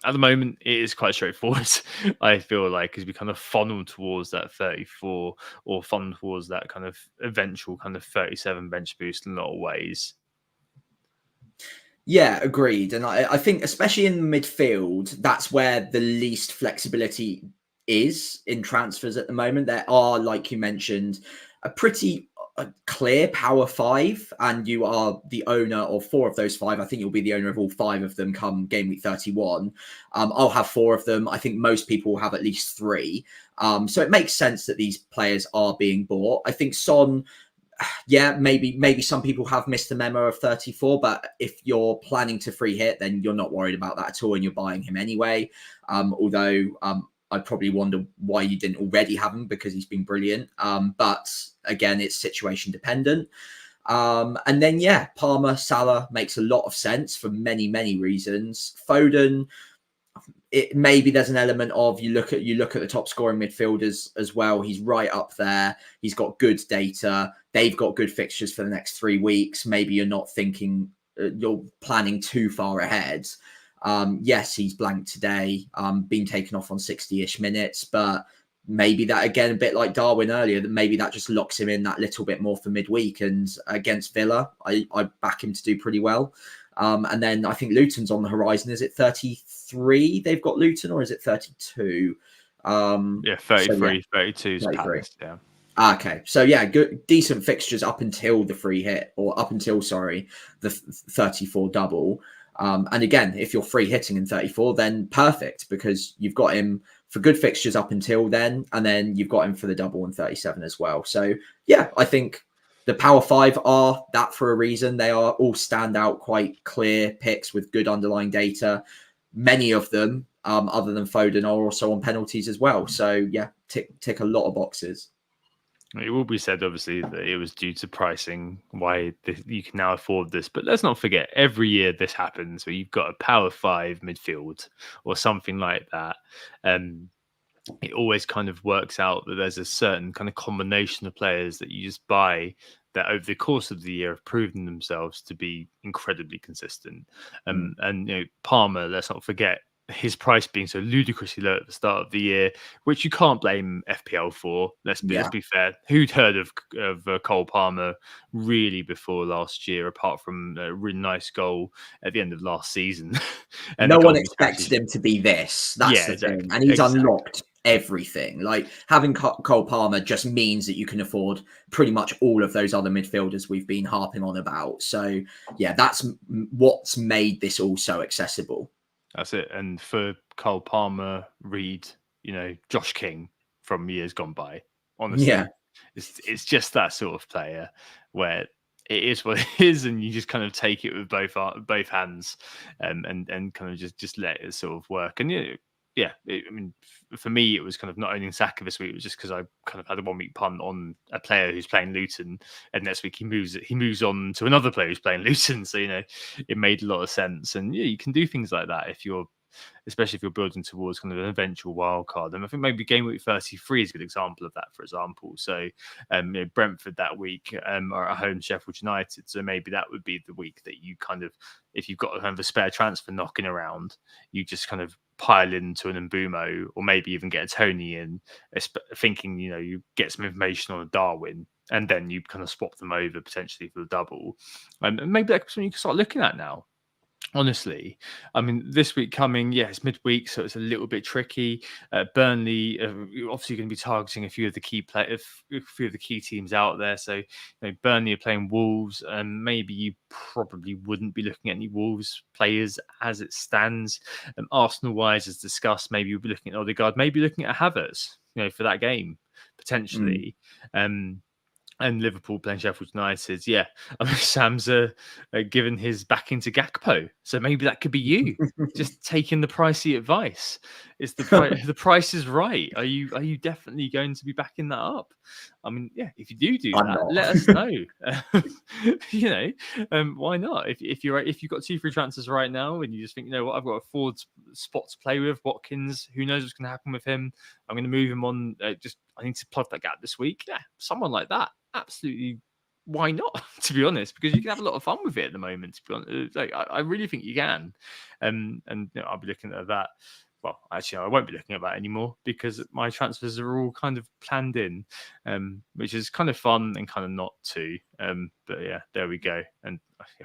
[SPEAKER 2] at the moment, it is quite straightforward. I feel like as we kind of funnel towards that 34 or funnel towards that kind of eventual kind of 37 bench boost in a lot of ways.
[SPEAKER 3] Yeah, agreed. And I think especially in the midfield, that's where the least flexibility is in transfers at the moment. There are, like you mentioned, a pretty clear power 5, and you are the owner of 4 of those 5. I think you'll be the owner of all 5 of them come game week 31. I'll have 4 of them. I think most people will have at least 3. So it makes sense that these players are being bought. I think Son, yeah, maybe some people have missed the memo of 34, but if you're planning to free hit, then you're not worried about that at all, and you're buying him anyway. Although I'd probably wonder why you didn't already have him, because he's been brilliant. But again, it's situation dependent. And then, yeah, Palmer, Salah makes a lot of sense for many, many reasons. Foden, maybe there's an element of you look at the top scoring midfielders as well. He's right up there. He's got good data. They've got good fixtures for the next 3 weeks. Maybe you're not thinking, you're planning too far ahead. Yes, he's blanked today, been taken off on 60-ish minutes, but maybe that, again, a bit like Darwin earlier, that maybe that just locks him in that little bit more for midweek. And against Villa, I back him to do pretty well. And then I think Luton's on the horizon. Is it 33 they've got Luton, or is it 32?
[SPEAKER 2] 33, so, yeah, 32 is Palace, yeah.
[SPEAKER 3] Okay, so yeah, good, decent fixtures up until the free hit, or up until, the 34 double. And again, if you're free hitting in 34, then perfect, because you've got him for good fixtures up until then, and then you've got him for the double in 37 as well. So yeah, I think the Power 5 are that for a reason. They are all standout, quite clear picks with good underlying data. Many of them, other than Foden, are also on penalties as well. So yeah, tick a lot of boxes.
[SPEAKER 2] It will be said, obviously, that it was due to pricing why you can now afford this. But let's not forget, every year this happens where you've got a Power 5 midfield or something like that. It always kind of works out that there's a certain kind of combination of players that you just buy that over the course of the year have proven themselves to be incredibly consistent. And, Palmer, let's not forget, his price being so ludicrously low at the start of the year, which you can't blame FPL for. Let's be fair. Who'd heard of Cole Palmer really before last year, apart from a really nice goal at the end of last season?
[SPEAKER 3] And no one expected him to be this. That's the thing. And he's unlocked everything. Like, having Cole Palmer just means that you can afford pretty much all of those other midfielders we've been harping on about. So yeah, that's what's made this all so accessible.
[SPEAKER 2] That's it. And for Cole Palmer, Reed, Josh King from years gone by, honestly, it's just that sort of player where it is what it is, and you just kind of take it with both hands, and kind of just let it sort of work. And for me, it was kind of not owning Saka this week. It was just because I kind of had a 1 week punt on a player who's playing Luton, and next week he moves on to another player who's playing Luton. So it made a lot of sense. And you can do things like that especially if you're building towards kind of an eventual wild card. And I think maybe game week 33 is a good example of that, for example. So Brentford that week are at home Sheffield United. So maybe that would be the week that you kind of, if you've got kind of a spare transfer knocking around, you just kind of pile into an Mbumo, or maybe even get a Tony in, thinking, you get some information on a Darwin, and then you kind of swap them over potentially for the double. And maybe that's something you can start looking at now. Honestly, I mean, this week coming, it's midweek, so it's a little bit tricky. Burnley, obviously, going to be targeting a few of the key teams out there. So, Burnley are playing Wolves, and maybe you probably wouldn't be looking at any Wolves players as it stands. Arsenal-wise, as discussed, maybe you'll be looking at Odegaard, maybe looking at Havertz, for that game potentially. and Liverpool playing Sheffield United. Yeah, I mean, Sam's given his backing to Gakpo, so maybe that could be you just taking the pricey advice. Is the price the price is right? Are you definitely going to be backing that up? I mean, yeah, if you do
[SPEAKER 3] I'm
[SPEAKER 2] that,
[SPEAKER 3] not.
[SPEAKER 2] let us know. Why not? If you've got 2 free transfers right now and you just think, you know what, I've got a forward spot to play with, Watkins. Who knows what's going to happen with him? I'm going to move him on. I need to plug that gap this week. Yeah, someone like that. Absolutely, why not? To be honest, because you can have a lot of fun with it at the moment. To be honest, I really think you can, and I'll be looking at that. Well, actually, I won't be looking at that anymore because my transfers are all kind of planned in, which is kind of fun and kind of not too. But yeah, there we go. And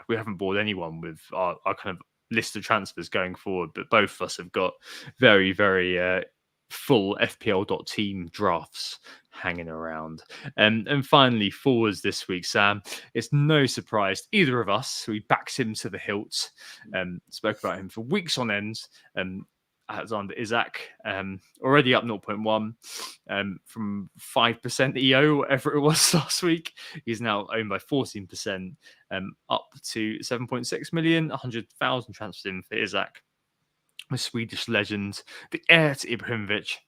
[SPEAKER 2] we haven't bored anyone with our kind of list of transfers going forward, but both of us have got very, very full FPL.team drafts hanging around. And finally, forwards this week, Sam. It's no surprise to either of us. We backed him to the hilt. Spoke about him for weeks on end. Alexander Isak, already up 0.1 from 5% EO, whatever it was last week. He's now owned by 14%, up to 7.6 million, 100,000 transfers in for Isak, the Swedish legend, the heir to Ibrahimovic.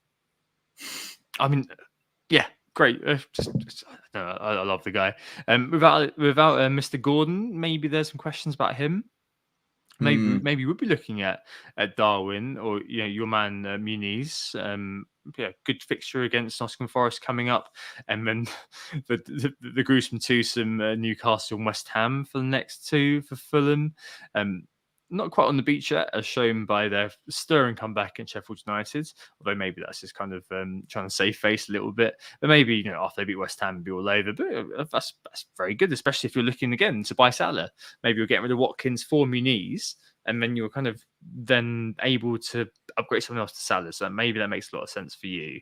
[SPEAKER 2] I mean, yeah, great. I love the guy. Without Mr. Gordon, maybe there's some questions about him. Maybe we'll be looking at Darwin or your man Muniz. Good fixture against Nottingham Forest coming up, and then the gruesome twosome Newcastle and West Ham for the next 2 for Fulham. Not quite on the beach yet, as shown by their stirring comeback in Sheffield United. Although maybe that's just kind of trying to save face a little bit. But maybe after they beat West Ham and be all over. But that's very good, especially if you're looking again to buy Salah. Maybe you're getting rid of Watkins for Muniz, and then you're kind of then able to upgrade someone else to Salah. So maybe that makes a lot of sense for you.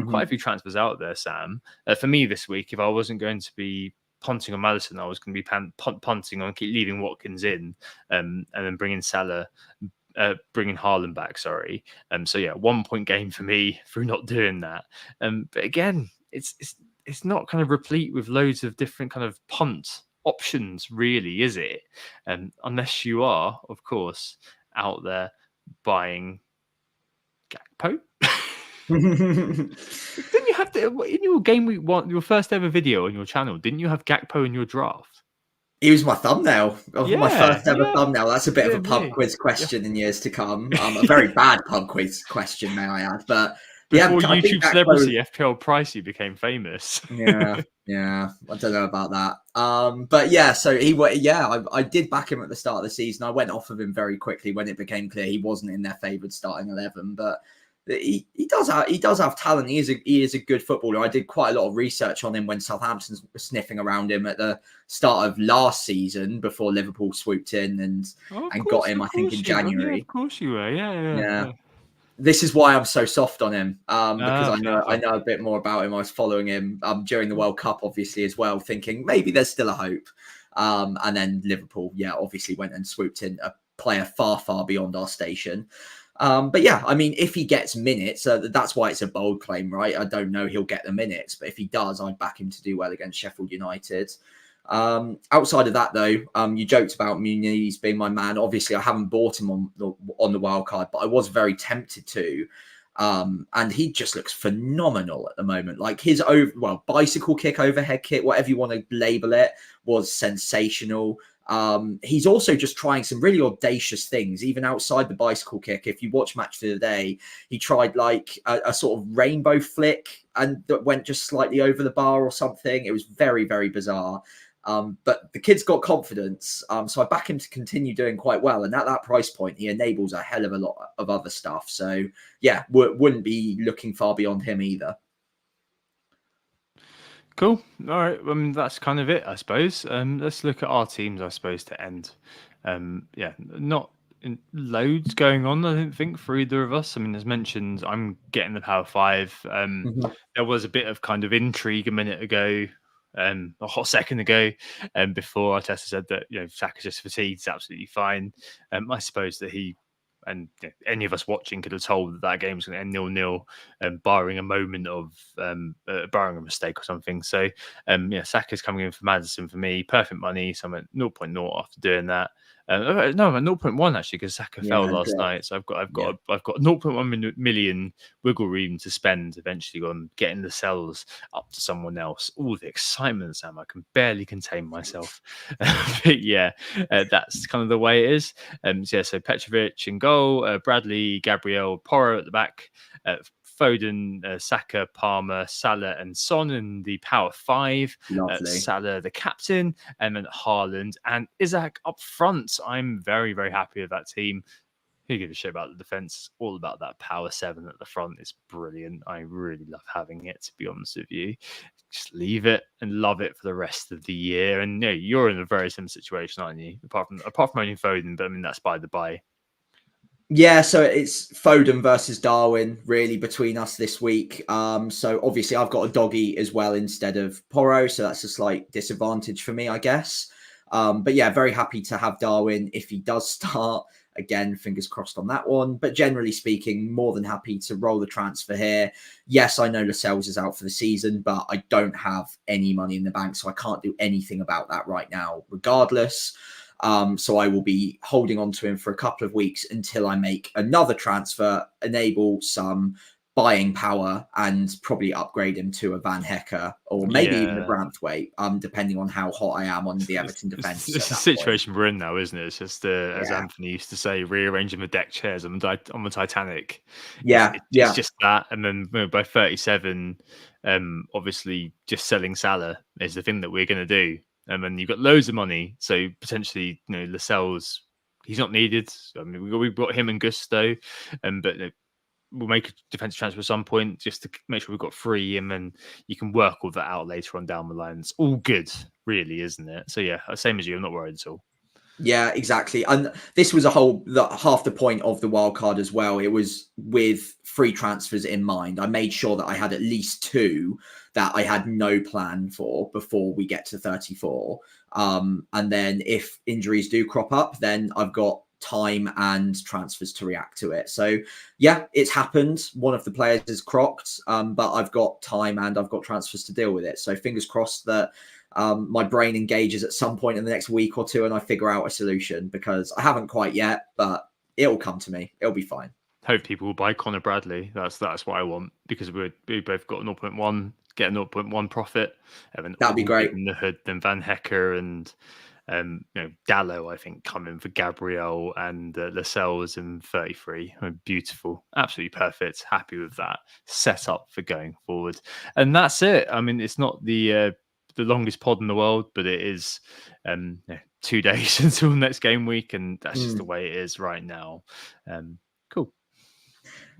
[SPEAKER 2] Quite a few transfers out there, Sam. For me this week, if I wasn't going to be punting on Maddison, I was going to be punting on keep leaving Watkins in, and then bringing Salah, bringing Haaland back. Sorry. So yeah, 1 point game for me through not doing that. But again, it's not kind of replete with loads of different kind of punt options, really, is it? Unless you are, of course, out there buying Gakpo. Didn't you have to in your Gameweek 1, your first ever video on your channel? Didn't you have Gakpo in your draft?
[SPEAKER 3] He was my thumbnail of my first ever thumbnail. That's a bit of a pub quiz question in years to come. A very bad pub quiz question, may I add. But
[SPEAKER 2] before YouTube celebrity FPL Pricey became famous.
[SPEAKER 3] Yeah, I don't know about that. But yeah, so I did back him at the start of the season. I went off of him very quickly when it became clear he wasn't in their favoured starting 11. But he does have talent. He is a good footballer. I did quite a lot of research on him when Southampton was sniffing around him at the start of last season before Liverpool swooped in and got him. I think in January.
[SPEAKER 2] Yeah, of course you were. Yeah.
[SPEAKER 3] This is why I'm so soft on him, because I know a bit more about him. I was following him during the World Cup, obviously, as well, thinking maybe there's still a hope. And then Liverpool, obviously went and swooped in a player far, far beyond our station. But yeah, I mean, if he gets minutes, that's why it's a bold claim, right? I don't know he'll get the minutes, but if he does, I'd back him to do well against Sheffield United. Outside of that, though, you joked about Muniz being my man. Obviously, I haven't bought him on the wild card, but I was very tempted to. And he just looks phenomenal at the moment. Like his bicycle kick, overhead kick, whatever you want to label it, was sensational. He's also just trying some really audacious things, even outside the bicycle kick. If you watch Match of the Day, he tried like a sort of rainbow flick and that went just slightly over the bar or something. It was very, very bizarre. But the kid's got confidence. So I back him to continue doing quite well. And at that price point, he enables a hell of a lot of other stuff. So yeah, wouldn't be looking far beyond him either.
[SPEAKER 2] Cool. All right. That's kind of it, I suppose. Let's look at our teams, I suppose, to end. Not loads going on, I don't think, for either of us. I mean, as mentioned, I'm getting the Power 5. There was a bit of kind of intrigue a minute ago, a hot second ago, before Arteta said that, Saka's just fatigued, it's absolutely fine. I suppose that he and any of us watching could have told that game was going to end 0-0, barring a moment of barring a mistake or something. So Saka's coming in for Maddison for me, perfect money. So I'm at 0.0 after doing that. No, I'm at 0.1 actually, because Saka fell last night. So I've got 0.1 million wiggle room to spend eventually on getting the sells up to someone else. All the excitement, Sam, I can barely contain myself. But that's kind of the way it is. So Petrovic in goal, Bradley, Gabriel, Porro at the back, Foden, Saka, Palmer, Salah, and Son in the power 5. Salah, the captain, and then Haaland and Isaac up front. I'm very, very happy with that team. Who gives a shit about the defense? All about that power 7 at the front. It's brilliant. I really love having it, to be honest with you. Just leave it and love it for the rest of the year. And you're in a very similar situation, aren't you? Apart from owning Foden, but I mean that's by the by.
[SPEAKER 3] Yeah, so it's Foden versus Darwin really between us this week. So obviously I've got a doggy as well instead of Porro, so that's a slight disadvantage for me, I guess. But yeah, very happy to have Darwin if he does start. Again, fingers crossed on that one. But generally speaking, more than happy to roll the transfer here. Yes, I know Lascelles is out for the season, but I don't have any money in the bank, so I can't do anything about that right now, regardless. So I will be holding on to him for a couple of weeks until I make another transfer, enable some buying power, and probably upgrade him to a Van Hecker or maybe even a Branthwaite, depending on how hot I am on the Everton defence.
[SPEAKER 2] It's the situation we're in now, isn't it? It's just, as Anthony used to say, rearranging the deck chairs on the Titanic. It's just that. And then by 37, obviously just selling Salah is the thing that we're going to do. And then you've got loads of money. So potentially, Lascelles, he's not needed. I mean, we've got him and Gusto, but we'll make a defensive transfer at some point just to make sure we've got 3, and then you can work all that out later on down the line. It's all good, really, isn't it? So yeah, same as you. I'm not worried at all.
[SPEAKER 3] Yeah, exactly. And this was half the point of the wild card as well. It was with free transfers in mind. I made sure that I had at least 2 that I had no plan for before we get to 34. And then if injuries do crop up, then I've got time and transfers to react to it. So yeah, it's happened. One of the players is crocked, but I've got time and I've got transfers to deal with it. So fingers crossed that my brain engages at some point in the next week or 2 and I figure out a solution, because I haven't quite yet, but it'll come to me. It'll be fine.
[SPEAKER 2] Hope people will buy Connor Bradley. That's what I want, because we both got 0.1, get a 0.1 profit.
[SPEAKER 3] That'd be great.
[SPEAKER 2] In the hood, then Van Hecker and Dallo, I think, coming for Gabriel, and Lascelles in 33. Beautiful, absolutely perfect. Happy with that setup for going forward, and that's it. I mean, it's not the longest pod in the world, but it is 2 days until next game week, and that's just the way it is right now. Cool.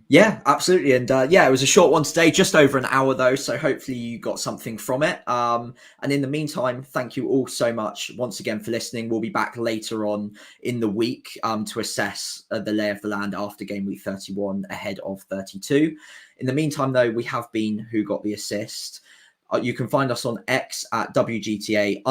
[SPEAKER 3] Yeah, absolutely. And it was a short one today, just over an hour though. So hopefully you got something from it. And in the meantime, thank you all so much once again for listening. We'll be back later on in the week to assess the lay of the land after game week 31 ahead of 32. In the meantime, though, we have been Who Got the Assist. You can find us on X at WGTA_FPL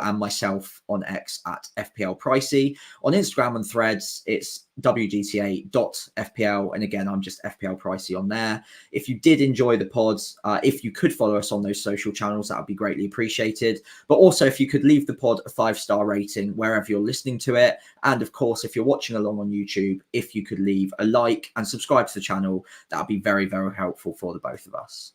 [SPEAKER 3] and myself on X at FPL Pricey. On Instagram and Threads, it's WGTA.FPL. And again, I'm just FPL Pricey on there. If you did enjoy the pods, if you could follow us on those social channels, that would be greatly appreciated. But also, if you could leave the pod a 5-star rating wherever you're listening to it. And of course, if you're watching along on YouTube, if you could leave a like and subscribe to the channel, that would be very, very helpful for the both of us.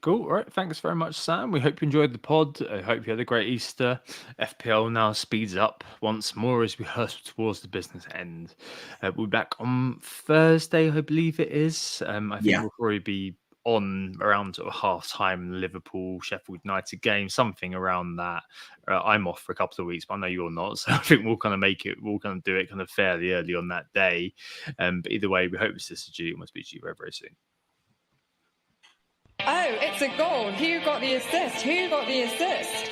[SPEAKER 2] Cool. All right. Thanks very much, Sam. We hope you enjoyed the pod. I hope you had a great Easter. FPL now speeds up once more as we hustle towards the business end. We'll be back on Thursday, I believe it is. I think we'll probably be on around sort of half time Liverpool, Sheffield United game, something around that. I'm off for a couple of weeks, but I know you're not. So I think we'll kind of do it kind of fairly early on that day. But either way, we hope it's this to you. We'll speak to you very, very soon.
[SPEAKER 1] Oh, it's a goal. Who got the assist? Who got the assist?